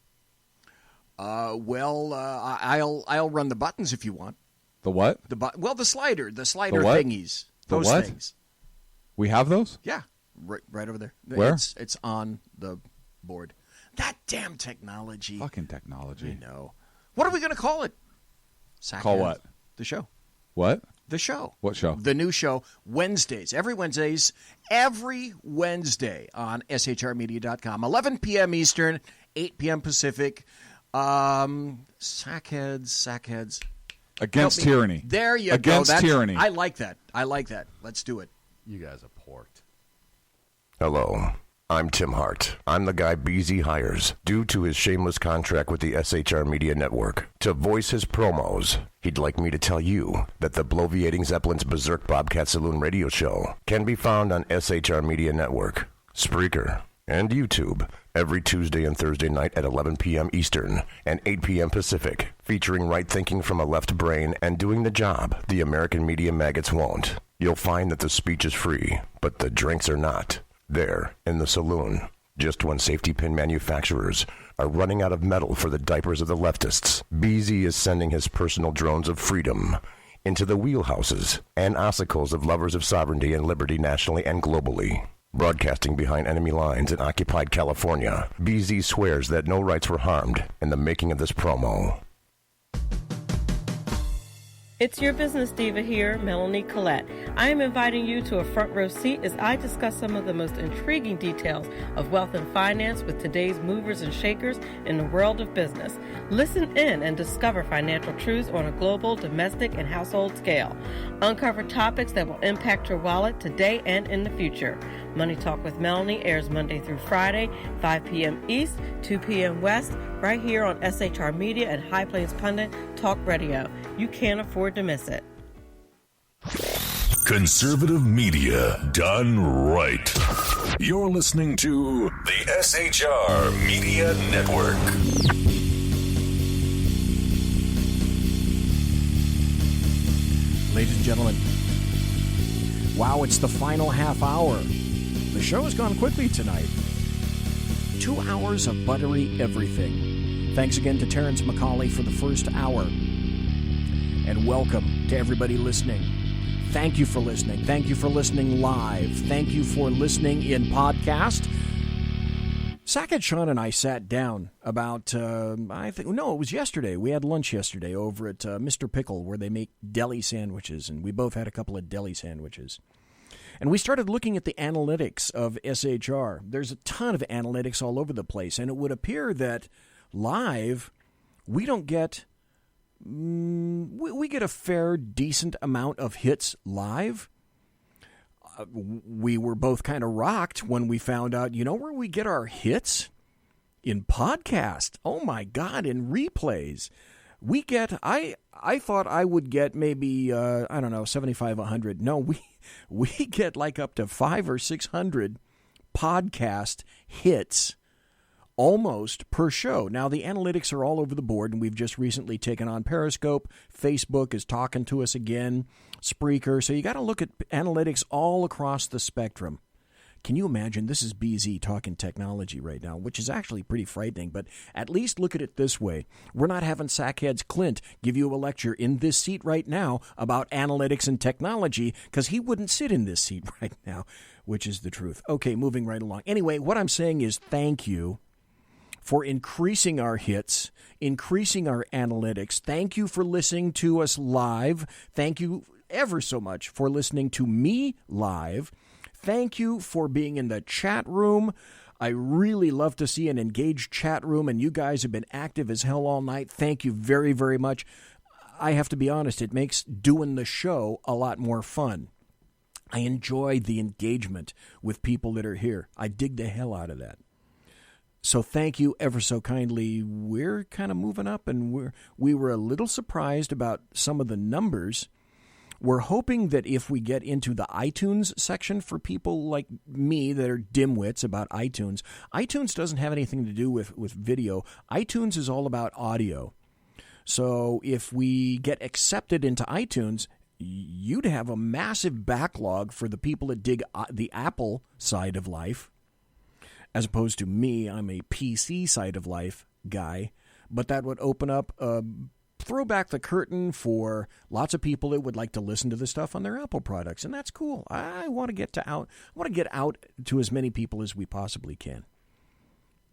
I'll run the buttons if you want. The what? The slider what? thingies. The Those what? things. We have those? Yeah, right over there. Where? It's on the board. That damn technology. Fucking technology. I know. What are we going to call it? Call what? The show. What? The show. What show? The new show, Wednesdays. Every Wednesday on shrmedia.com. 11 p.m. Eastern, 8 p.m. Pacific. Sackheads. Against tyranny. There you go. Against tyranny. I like that. Let's do it. You guys are porked. Hello, I'm Tim Hart. I'm the guy BZ hires due to his shameless contract with the SHR Media Network to voice his promos. He'd like me to tell you that the bloviating Zeppelin's Berserk Bobcat Saloon radio show can be found on SHR Media Network, Spreaker, and YouTube every Tuesday and Thursday night at 11 p.m. Eastern and 8 p.m. Pacific, featuring right thinking from a left brain and doing the job the American media maggots won't. You'll find that the speech is free, but the drinks are not. There, in the saloon, just when safety pin manufacturers are running out of metal for the diapers of the leftists, BZ is sending his personal drones of freedom into the wheelhouses and ossicles of lovers of sovereignty and liberty nationally and globally. Broadcasting behind enemy lines in occupied California, BZ swears that no rights were harmed in the making of this promo. It's your business diva here, Melanie Collette. I am inviting you to a front row seat as I discuss some of the most intriguing details of wealth and finance with today's movers and shakers in the world of business. Listen in and discover financial truths on a global, domestic, and household scale. Uncover topics that will impact your wallet today and in the future. Money Talk with Melanie airs Monday through Friday, 5 p.m. East, 2 p.m. West, right here on SHR Media and High Plains Pundit Talk Radio. You can't afford to miss it. Conservative media done right. You're listening to the SHR Media Network. Ladies and gentlemen, Wow, it's the final half hour. The show has gone quickly tonight. 2 hours of buttery everything. Thanks again to Terrence McCAULEY for the first hour. And welcome to everybody listening. Thank you for listening. Thank you for listening live. Thank you for listening in podcast. Sackett, Sean, and I sat down about, it was yesterday. We had lunch yesterday over at Mr. Pickle, where they make deli sandwiches, and we both had a couple of deli sandwiches. And we started looking at the analytics of SHR. There's a ton of analytics all over the place, and it would appear that live, we don't get, we get a fair, decent amount of hits live. We were both kind of rocked when we found out, you know where we get our hits? In podcast. Oh my God, in replays. We get, I thought I would get maybe, 75, 100. No, we get like up to 500 or 600 podcast hits almost per show. Now, the analytics are all over the board, and we've just recently taken on Periscope. Facebook is talking to us again. Spreaker. So you got to look at analytics all across the spectrum. Can you imagine? This is BZ talking technology right now, which is actually pretty frightening, but at least look at it this way. We're not having Sackheads Clint give you a lecture in this seat right now about analytics and technology, because he wouldn't sit in this seat right now, which is the truth. Okay, moving right along. Anyway, what I'm saying is thank you for increasing our hits, increasing our analytics. Thank you for listening to us live. Thank you ever so much for listening to me live. Thank you for being in the chat room. I really love to see an engaged chat room, and you guys have been active as hell all night. Thank you very, very much. I have to be honest, it makes doing the show a lot more fun. I enjoy the engagement with people that are here. I dig the hell out of that. So thank you ever so kindly. We're kind of moving up, and we were a little surprised about some of the numbers. We're hoping that if we get into the iTunes section for people like me that are dimwits about iTunes, iTunes doesn't have anything to do with video. iTunes is all about audio. So if we get accepted into iTunes, you'd have a massive backlog for the people that dig the Apple side of life, as opposed to me. I'm a PC side of life guy. But that would open up throw back the curtain for lots of people that would like to listen to the stuff on their Apple products, and that's cool. I want to get out to as many people as we possibly can.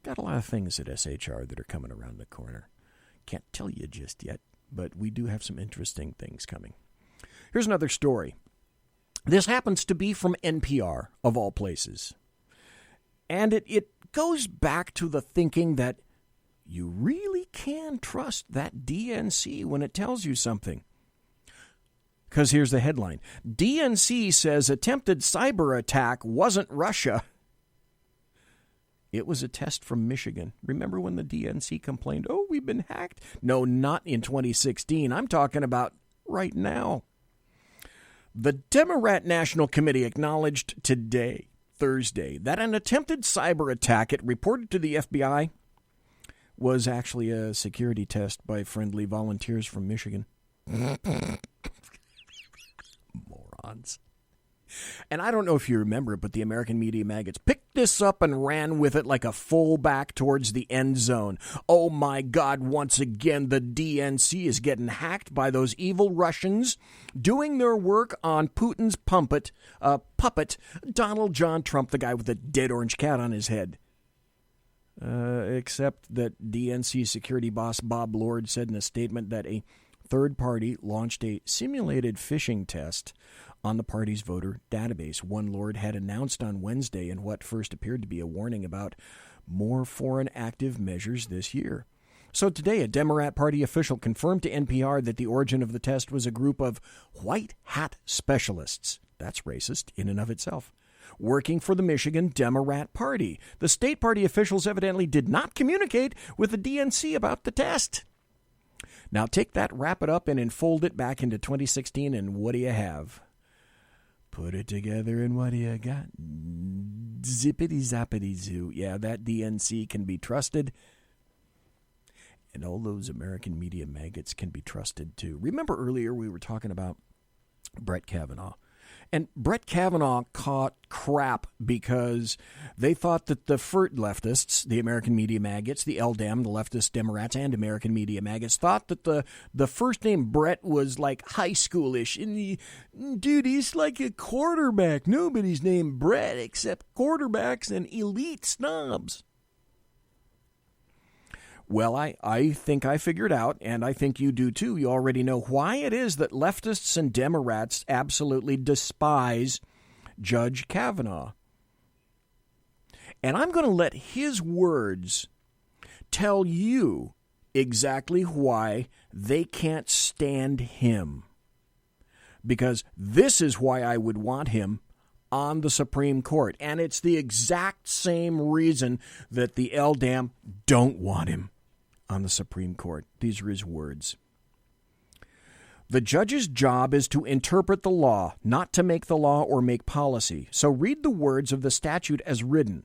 Got a lot of things at SHR that are coming around the corner. Can't tell you just yet, but we do have some interesting things coming. Here's another story. This happens to be from NPR, of all places. And it goes back to the thinking that you really can trust that DNC when it tells you something. Because here's the headline. DNC says attempted cyber attack wasn't Russia. It was a test from Michigan. Remember when the DNC complained, oh, we've been hacked? No, not in 2016. I'm talking about right now. The Democrat National Committee acknowledged today, Thursday, that an attempted cyber attack, it reported to the FBI, was actually a security test by friendly volunteers from Michigan. Morons. And I don't know if you remember, but the American media maggots picked this up and ran with it like a fullback towards the end zone. Oh my God, once again, the DNC is getting hacked by those evil Russians doing their work on Putin's puppet, Donald John Trump, the guy with the dead orange cat on his head. Except that DNC security boss Bob Lord said in a statement that a third party launched a simulated phishing test on the party's voter database. One Lord had announced on Wednesday in what first appeared to be a warning about more foreign active measures this year. So today, a Democrat Party official confirmed to NPR that the origin of the test was a group of white hat specialists. That's racist in and of itself. Working for the Michigan Democrat Party. The state party officials evidently did not communicate with the DNC about the test. Now take that, wrap it up, and enfold it back into 2016, and what do you have? Put it together, and what do you got? Zippity-zappity-zoo. Yeah, that DNC can be trusted. And all those American media maggots can be trusted, too. Remember earlier we were talking about Brett Kavanaugh. And Brett Kavanaugh caught crap because they thought that the FERT leftists, the American media maggots, the LDEM, the leftist Democrats, and American media maggots, thought that the first name Brett was like high schoolish. And dude, he's like a quarterback. Nobody's named Brett except quarterbacks and elite snobs. Well, I think I figured out, and I think you do too. You already know why it is that leftists and Democrats absolutely despise Judge Kavanaugh. And I'm going to let his words tell you exactly why they can't stand him. Because this is why I would want him on the Supreme Court. And it's the exact same reason that the LDAM don't want him on the Supreme Court. These are his words. The judge's job is to interpret the law, not to make the law or make policy. So read the words of the statute as written.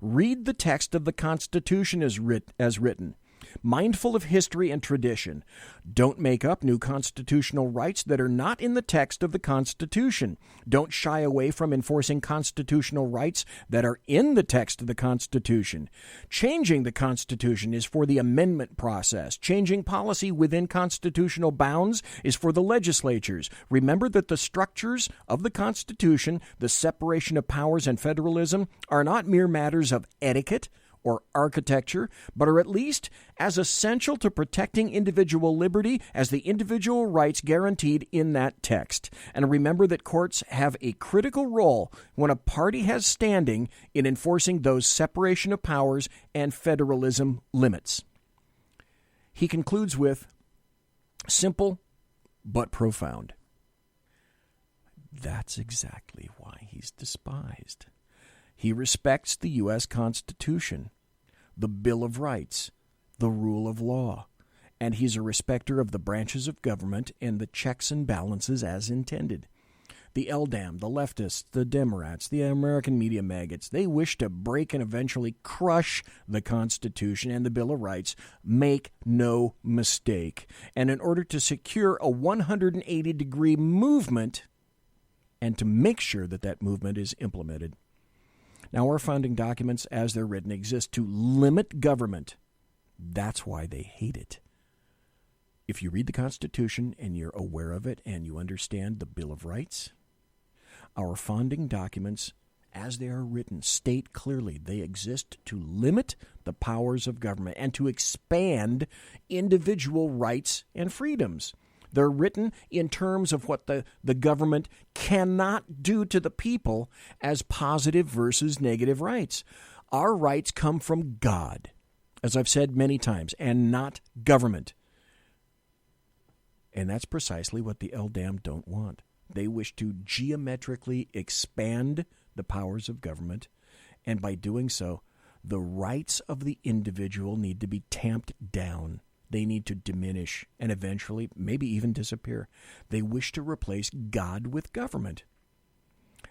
Read the text of the Constitution as written. Mindful of history and tradition. Don't make up new constitutional rights that are not in the text of the Constitution. Don't shy away from enforcing constitutional rights that are in the text of the Constitution. Changing the Constitution is for the amendment process. Changing policy within constitutional bounds is for the legislatures. Remember that the structures of the Constitution, the separation of powers and federalism, are not mere matters of etiquette or architecture, but are at least as essential to protecting individual liberty as the individual rights guaranteed in that text. And remember that courts have a critical role when a party has standing in enforcing those separation of powers and federalism limits. He concludes with, simple but profound. That's exactly why he's despised. He respects the U.S. Constitution, the Bill of Rights, the rule of law, and he's a respecter of the branches of government and the checks and balances as intended. The LDAM, the leftists, the Democrats, the American media maggots, they wish to break and eventually crush the Constitution and the Bill of Rights. Make no mistake. And in order to secure a 180-degree movement and to make sure that that movement is implemented, now, our founding documents, as they're written, exist to limit government. That's why they hate it. If you read the Constitution and you're aware of it and you understand the Bill of Rights, our founding documents, as they are written, state clearly they exist to limit the powers of government and to expand individual rights and freedoms. They're written in terms of what the government cannot do to the people as positive versus negative rights. Our rights come from God, as I've said many times, and not government. And that's precisely what the LDAM don't want. They wish to geometrically expand the powers of government, and by doing so, the rights of the individual need to be tamped down. They need to diminish and eventually maybe even disappear. They wish to replace God with government.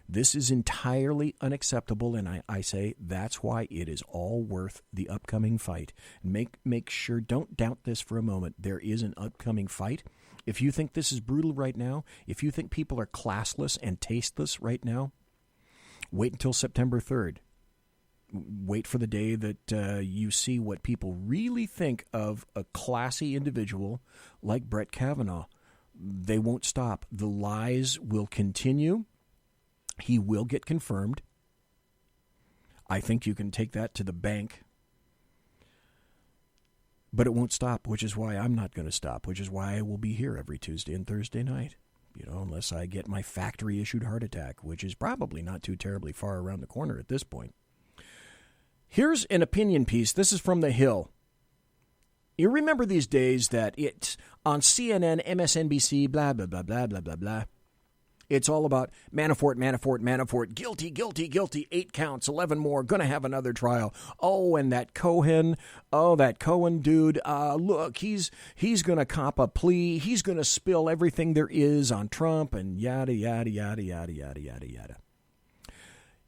This is entirely unacceptable, and I say that's why it is all worth the upcoming fight. Make sure, don't doubt this for a moment. There is an upcoming fight. If you think this is brutal right now, if you think people are classless and tasteless right now, wait until September 3rd. Wait for the day that you see what people really think of a classy individual like Brett Kavanaugh. They won't stop. The lies will continue. He will get confirmed. I think you can take that to the bank. But it won't stop, which is why I'm not going to stop, which is why I will be here every Tuesday and Thursday night. Unless I get my factory-issued heart attack, which is probably not too terribly far around the corner at this point. Here's an opinion piece. This is from The Hill. You remember these days that it's on CNN, MSNBC, blah, blah, blah, blah, blah, blah, blah. It's all about Manafort, guilty, 8 counts, 11 more, going to have another trial. Oh, and that Cohen dude, look, he's going to cop a plea. He's going to spill everything there is on Trump and yada, yada, yada, yada, yada, yada, yada.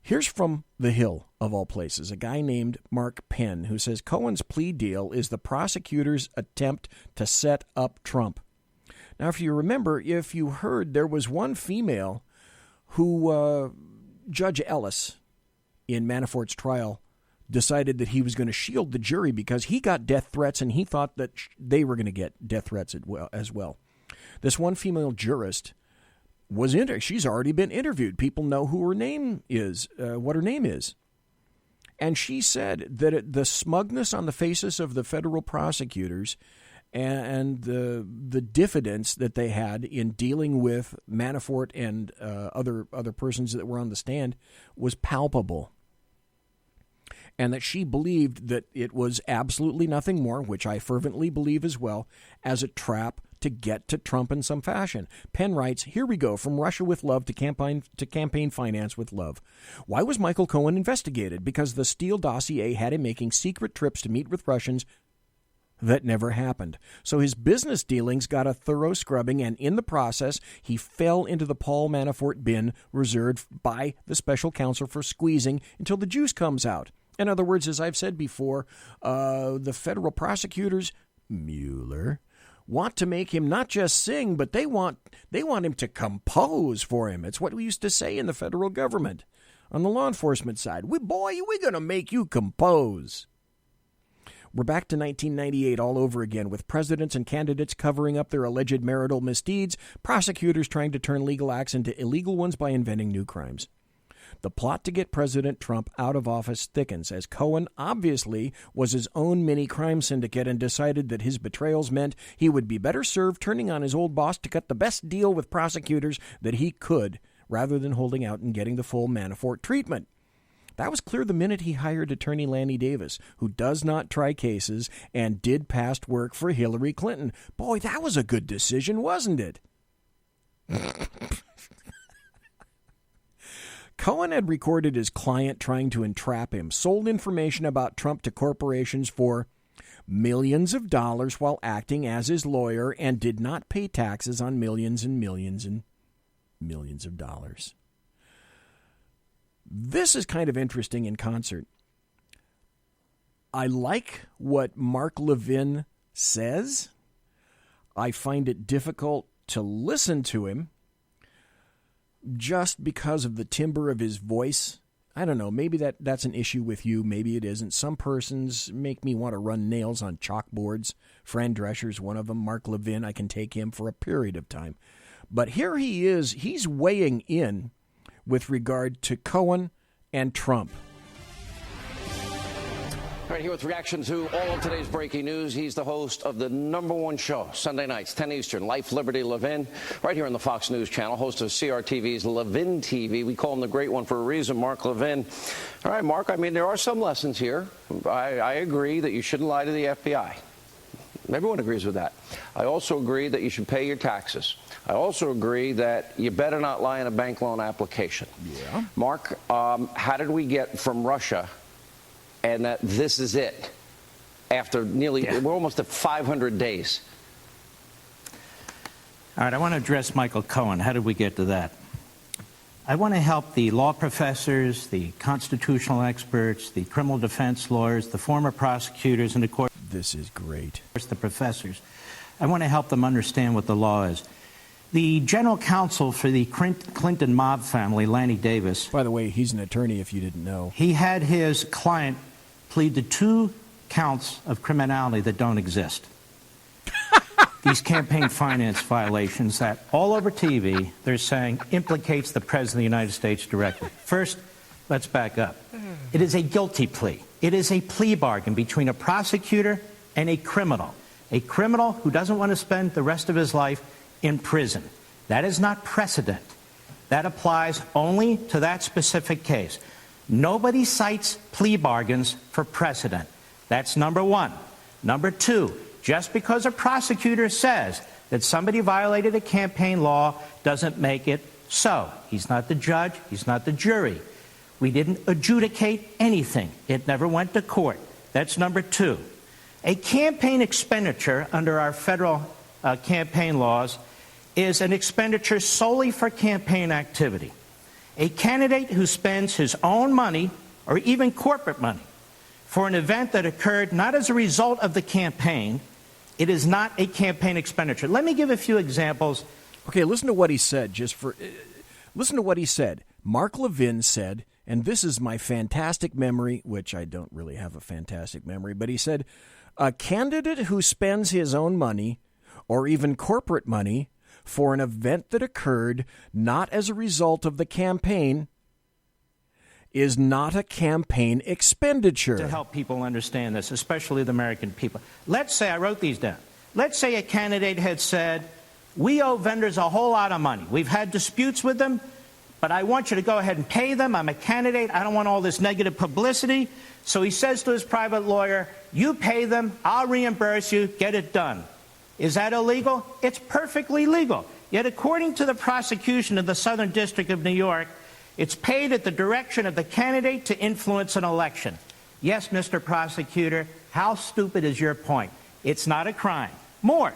Here's from The Hill, of all places, a guy named Mark Penn, who says Cohen's plea deal is the prosecutor's attempt to set up Trump. Now, if you remember, if you heard, there was one female who Judge Ellis in Manafort's trial decided that he was going to shield the jury because he got death threats and he thought that they were going to get death threats as well. This one female jurist she's already been interviewed. People know who her name is, what her name is. And she said that the smugness on the faces of the federal prosecutors and the diffidence that they had in dealing with Manafort and other persons that were on the stand was palpable. And that she believed that it was absolutely nothing more, which I fervently believe as well, as a trap to get to Trump in some fashion. Penn writes, here we go, from Russia with love to campaign finance with love. Why was Michael Cohen investigated? Because the Steele dossier had him making secret trips to meet with Russians that never happened. So his business dealings got a thorough scrubbing, and in the process, he fell into the Paul Manafort bin reserved by the special counsel for squeezing until the juice comes out. In other words, as I've said before, the federal prosecutors, Mueller, want to make him not just sing, but they want him to compose for him. It's what we used to say in the federal government on the law enforcement side. We're going to make you compose. We're back to 1998 all over again, with presidents and candidates covering up their alleged marital misdeeds, prosecutors trying to turn legal acts into illegal ones by inventing new crimes. The plot to get President Trump out of office thickens, as Cohen obviously was his own mini crime syndicate and decided that his betrayals meant he would be better served turning on his old boss to cut the best deal with prosecutors that he could, rather than holding out and getting the full Manafort treatment. That was clear the minute he hired attorney Lanny Davis, who does not try cases and did past work for Hillary Clinton. Boy, that was a good decision, wasn't it? Cohen had recorded his client trying to entrap him, sold information about Trump to corporations for millions of dollars while acting as his lawyer, and did not pay taxes on millions and millions and millions of dollars. This is kind of interesting in concert. I like what Mark Levin says. I find it difficult to listen to him just because of the timbre of his voice. I don't know, maybe that's an issue with you, maybe it isn't. Some persons make me want to run nails on chalkboards. Fran Drescher's one of them. Mark Levin, I can take him for a period of time. But here he is, he's weighing in with regard to Cohen and Trump. All right, here with reaction to all of today's breaking news. He's the host of the #1 show, Sunday nights, 10 Eastern, Life, Liberty, Levin, right here on the Fox News Channel, host of CRTV's Levin TV. We call him the Great One for a reason, Mark Levin. All right, Mark, I mean, there are some lessons here. I agree that you shouldn't lie to the FBI. Everyone agrees with that. I also agree that you should pay your taxes. I also agree that you better not lie in a bank loan application. Yeah. Mark, how did we get from Russia and that this is it after we're almost at 500 days? All right, I want to address Michael Cohen. How did we get to that? I want to help the law professors, the constitutional experts, the criminal defense lawyers, the former prosecutors, and of course, this is great, the professors. I want to help them understand what the law is. The general counsel for the Clinton mob family, Lanny Davis. By the way, he's an attorney, if you didn't know. He had his client plead to 2 counts of criminality that don't exist. These campaign finance violations that all over TV they're saying implicates the President of the United States directly. First, let's back up. It is a guilty plea. It is a plea bargain between a prosecutor and a criminal who doesn't want to spend the rest of his life in prison. That is not precedent. That applies only to that specific case. Nobody cites plea bargains for precedent. That's number one. Number two, just because a prosecutor says that somebody violated a campaign law doesn't make it so. He's not the judge. He's not the jury. We didn't adjudicate anything. It never went to court. That's number two. A campaign expenditure under our federal campaign laws is an expenditure solely for campaign activity. A candidate who spends his own money or even corporate money for an event that occurred not as a result of the campaign, it is not a campaign expenditure. Let me give a few examples. Okay, listen to what he said. Just for Listen to what he said. Mark Levin said, and this is my fantastic memory, which I don't really have a fantastic memory, but he said, a candidate who spends his own money or even corporate money for an event that occurred not as a result of the campaign is not a campaign expenditure. To help people understand this, especially the American people. Let's say, I wrote these down. Let's say a candidate had said, we owe vendors a whole lot of money. We've had disputes with them, but I want you to go ahead and pay them. I'm a candidate. I don't want all this negative publicity. So he says to his private lawyer, you pay them, I'll reimburse you, get it done. Is that illegal? It's perfectly legal. Yet according to the prosecution of the Southern District of New York, it's paid at the direction of the candidate to influence an election. Yes, Mr. Prosecutor, how stupid is your point? It's not a crime. More.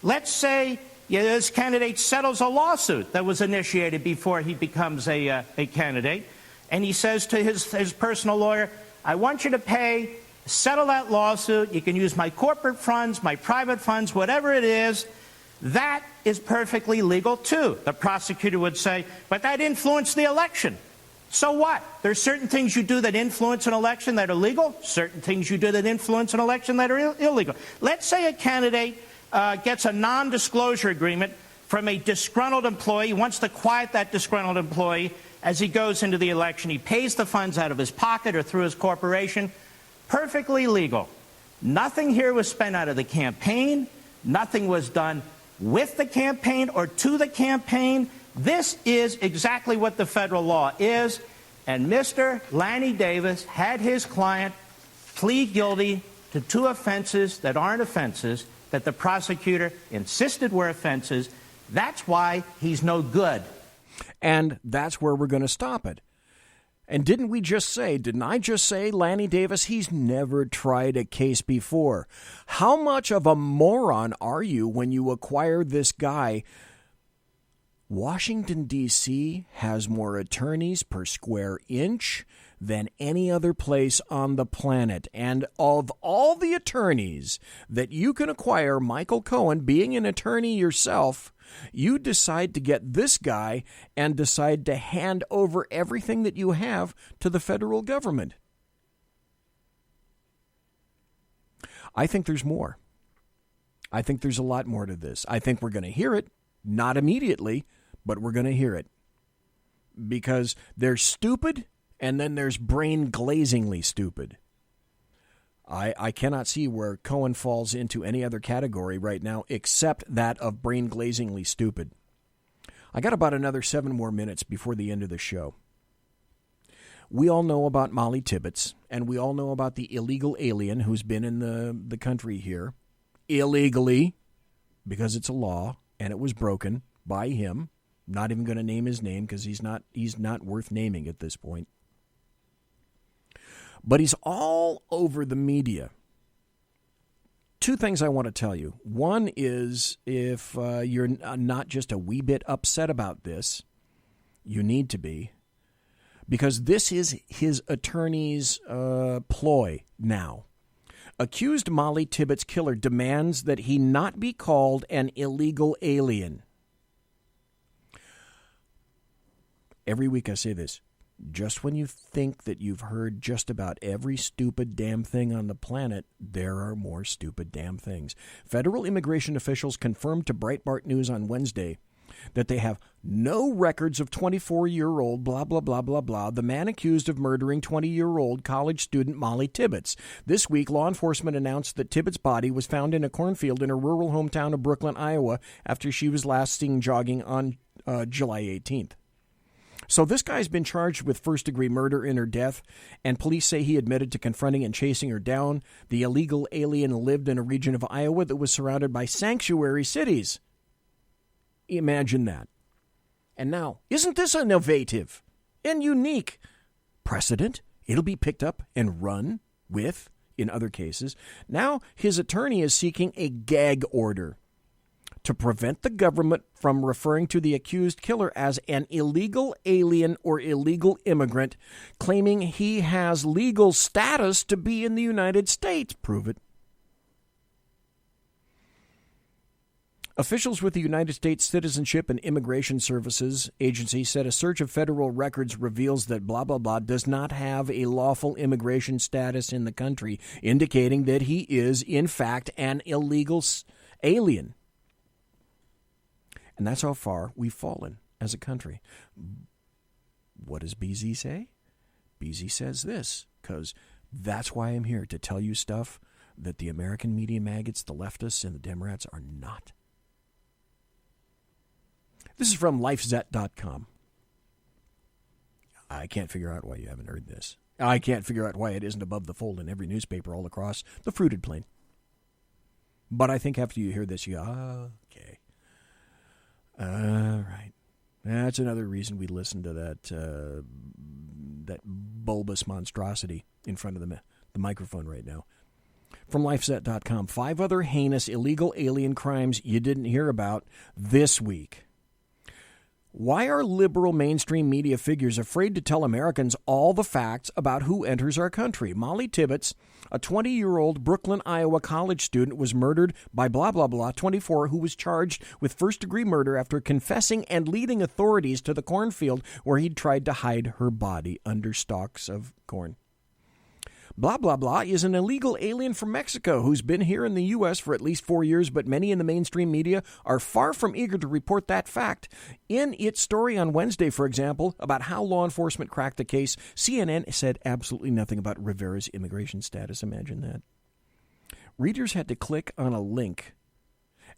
Let's say this candidate settles a lawsuit that was initiated before he becomes a candidate, and he says to his personal lawyer, I want you to settle that lawsuit. You can use my corporate funds, my private funds, whatever it is. That is perfectly legal, too. The prosecutor would say, but that influenced the election. So what? There's certain things you do that influence an election that are legal, certain things you do that influence an election that are illegal. Let's say a candidate gets a non-disclosure agreement from a disgruntled employee. He wants to quiet that disgruntled employee as he goes into the election. He pays the funds out of his pocket or through his corporation. Perfectly legal. Nothing here was spent out of the campaign. Nothing was done with the campaign or to the campaign. This is exactly what the federal law is. And Mr. Lanny Davis had his client plead guilty to 2 offenses that aren't offenses that the prosecutor insisted were offenses. That's why he's no good. And that's where we're going to stop it. And didn't I just say, Lanny Davis, he's never tried a case before. How much of a moron are you when you acquire this guy? Washington, D.C. has more attorneys per square inch than any other place on the planet. And of all the attorneys that you can acquire, Michael Cohen, being an attorney yourself, you decide to get this guy and decide to hand over everything that you have to the federal government. I think there's more. I think there's a lot more to this. I think we're going to hear it, not immediately, but we're going to hear it. Because there's stupid, and then there's brain-glazingly stupid. I cannot see where Cohen falls into any other category right now except that of brain-glazingly stupid. I got about another 7 more minutes before the end of the show. We all know about Molly Tibbetts, and we all know about the illegal alien who's been in the country here illegally because it's a law, and it was broken by him. Not even going to name his name because he's not worth naming at this point. But he's all over the media. 2 things I want to tell you. One is if you're not just a wee bit upset about this, you need to be. Because this is his attorney's ploy now. Accused Molly Tibbetts killer demands that he not be called an illegal alien. Every week I say this. Just when you think that you've heard just about every stupid damn thing on the planet, there are more stupid damn things. Federal immigration officials confirmed to Breitbart News on Wednesday that they have no records of 24-year-old blah, blah, blah, blah, blah, the man accused of murdering 20-year-old college student Molly Tibbetts. This week, law enforcement announced that Tibbetts' body was found in a cornfield in her rural hometown of Brooklyn, Iowa, after she was last seen jogging on July 18th. So this guy's been charged with first-degree murder in her death, and police say he admitted to confronting and chasing her down. The illegal alien lived in a region of Iowa that was surrounded by sanctuary cities. Imagine that. And now, isn't this innovative and unique precedent? It'll be picked up and run with, in other cases. Now his attorney is seeking a gag order to prevent the government from referring to the accused killer as an illegal alien or illegal immigrant, claiming he has legal status to be in the United States. Prove it. Officials with the United States Citizenship and Immigration Services Agency said a search of federal records reveals that blah, blah, blah does not have a lawful immigration status in the country, indicating that he is, in fact, an illegal alien. And that's how far we've fallen as a country. What does BZ say? BZ says this, because that's why I'm here, to tell you stuff that the American media maggots, the leftists, and the Democrats are not. This is from lifezet.com. I can't figure out why you haven't heard this. I can't figure out why it isn't above the fold in every newspaper all across the fruited plain. But I think after you hear this, you go, okay. All right. That's another reason we listen to that bulbous monstrosity in front of the microphone right now. From lifezet.com, 5 other heinous illegal alien crimes you didn't hear about this week. Why are liberal mainstream media figures afraid to tell Americans all the facts about who enters our country? Molly Tibbetts, a 20-year-old Brooklyn, Iowa college student, was murdered by blah, blah, blah, 24, who was charged with first-degree murder after confessing and leading authorities to the cornfield where he'd tried to hide her body under stalks of corn. Blah, blah, blah is an illegal alien from Mexico who's been here in the U.S. for at least 4 years, but many in the mainstream media are far from eager to report that fact. In its story on Wednesday, for example, about how law enforcement cracked the case, CNN said absolutely nothing about Rivera's immigration status. Imagine that. Readers had to click on a link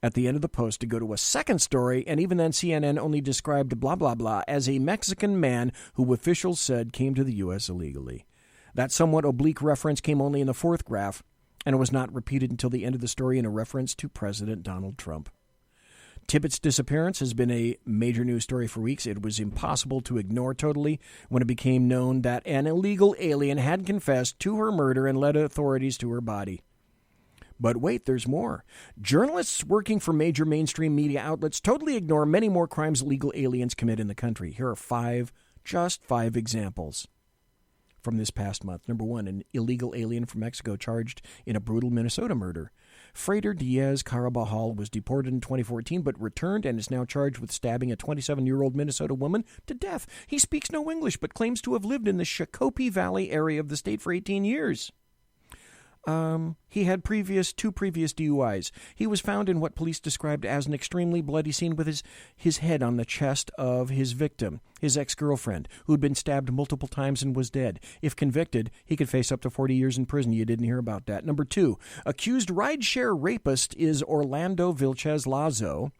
at the end of the post to go to a second story, and even then CNN only described blah, blah, blah as a Mexican man who officials said came to the U.S. illegally. That somewhat oblique reference came only in the 4th graph, and it was not repeated until the end of the story in a reference to President Donald Trump. Tibbetts' disappearance has been a major news story for weeks. It was impossible to ignore totally when it became known that an illegal alien had confessed to her murder and led authorities to her body. But wait, there's more. Journalists working for major mainstream media outlets totally ignore many more crimes illegal aliens commit in the country. Here are just five examples from this past month. Number 1, an illegal alien from Mexico charged in a brutal Minnesota murder. Freider Diaz Carabajal was deported in 2014 but returned and is now charged with stabbing a 27-year-old Minnesota woman to death. He speaks no English but claims to have lived in the Shakopee Valley area of the state for 18 years. He had two previous DUIs. He was found in what police described as an extremely bloody scene with his head on the chest of his victim, his ex-girlfriend, who'd been stabbed multiple times and was dead. If convicted, he could face up to 40 years in prison. You didn't hear about that. Number 2, accused rideshare rapist is Orlando Vilches Lazo,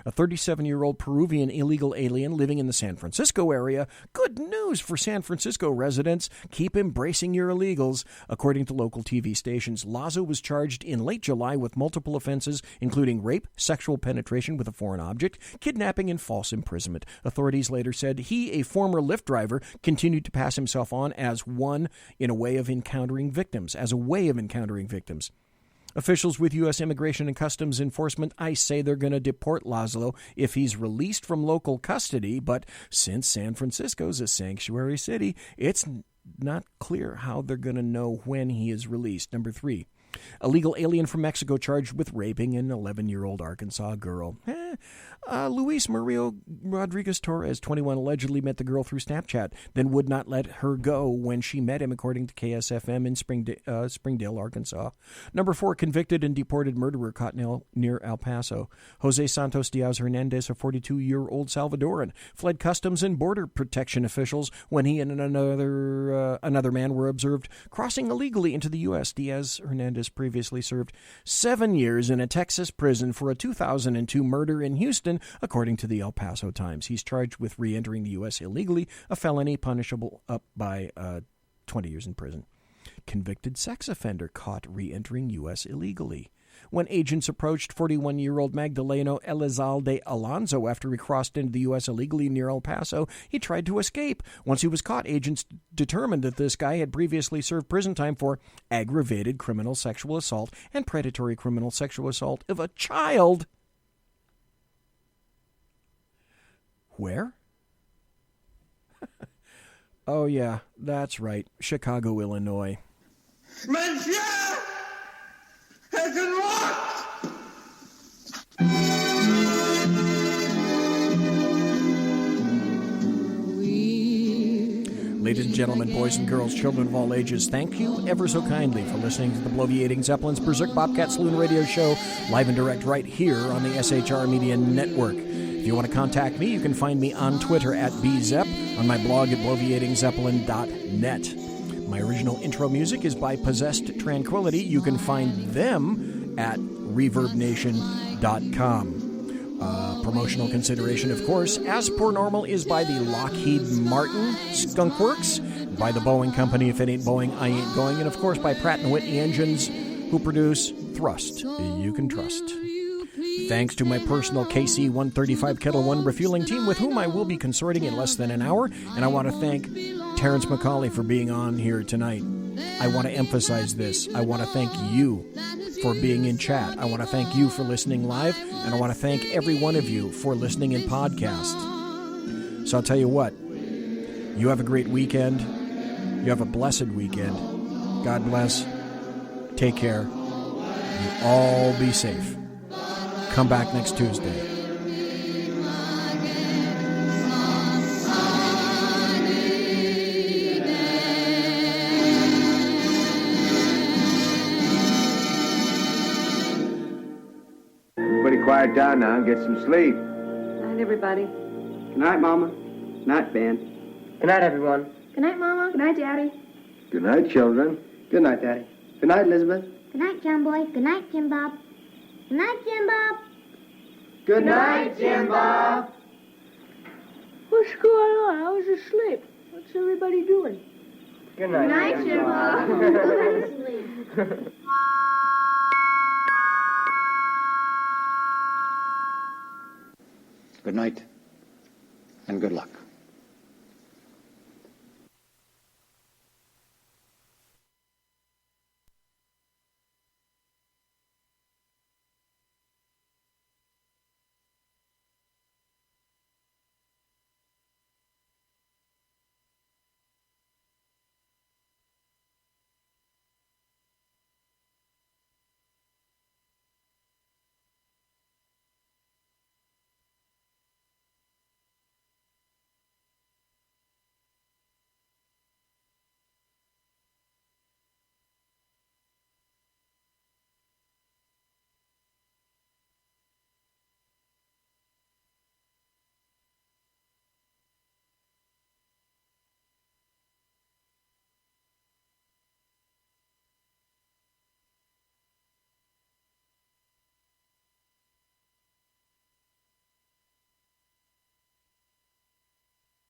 a 37-year-old Peruvian illegal alien living in the San Francisco area. Good news for San Francisco residents. Keep embracing your illegals. According to local TV stations, Lazo was charged in late July with multiple offenses, including rape, sexual penetration with a foreign object, kidnapping, and false imprisonment. Authorities later said he, a former Lyft driver, continued to pass himself on as a way of encountering victims. Officials with U.S. Immigration and Customs Enforcement, ICE, say they're going to deport Lazo if he's released from local custody, but since San Francisco's a sanctuary city, it's not clear how they're going to know when he is released. Number 3, illegal alien from Mexico charged with raping an 11-year-old Arkansas girl. Luis Mario Rodriguez Torres, 21, allegedly met the girl through Snapchat, then would not let her go when she met him, according to KSFM in Springdale, Arkansas. Number 4, convicted and deported murderer caught near El Paso. Jose Santos Diaz Hernandez, a 42-year-old Salvadoran, fled Customs and Border Protection officials when he and another man were observed crossing illegally into the U.S. Diaz Hernandez previously served 7 years in a Texas prison for a 2002 murder in Houston, according to the El Paso Times. He's charged with re-entering the U.S. illegally, a felony punishable up by 20 years in prison. Convicted sex offender caught re-entering U.S. illegally. When agents approached 41-year-old Magdaleno Elizalde Alonso after he crossed into the U.S. illegally near El Paso, he tried to escape. Once he was caught, agents determined that this guy had previously served prison time for aggravated criminal sexual assault and predatory criminal sexual assault of a child. Where? Oh, yeah, that's right. Chicago, Illinois. Monsieur has been locked! Ladies and gentlemen, boys and girls, children of all ages, thank you ever so kindly for listening to the Bloviating Zeppelin's Berserk Bobcat Saloon radio show, live and direct right here on the SHR Media Network. If you want to contact me, you can find me on Twitter at bzep, on my blog at bloviatingzeppelin.net. My original intro music is by Possessed Tranquility. You can find them at reverbnation.com. Promotional consideration, of course, as per normal, is by the Lockheed Martin Skunk Works, by the Boeing Company, if it ain't Boeing, I ain't going, and of course by Pratt & Whitney Engines, who produce Thrust, you can trust. Thanks to my personal KC-135 Kettle One refueling team, with whom I will be consorting in less than an hour, and I want to thank Terrence McCAULEY for being on here tonight. I want to emphasize this. I want to thank you for being in chat. I want to thank you for listening live, and I want to thank every one of you for listening in podcast. So I'll tell you what, you have a great weekend. You have a blessed weekend. God bless. Take care. You all be safe. Come back next Tuesday. Everybody quiet down now and get some sleep. Night, everybody. Good night, Mama. Good night, Ben. Good night, everyone. Good night, Mama. Good night, Daddy. Good night, children. Good night, Daddy. Good night, Elizabeth. Good night, John Boy. Good night, Jim Bob. Good night, Jim Bob. Good night, Jim Bob. What's going on? I was asleep. What's everybody doing? Good night. Good night, Jim Bob. Go to sleep. Good night, and good luck.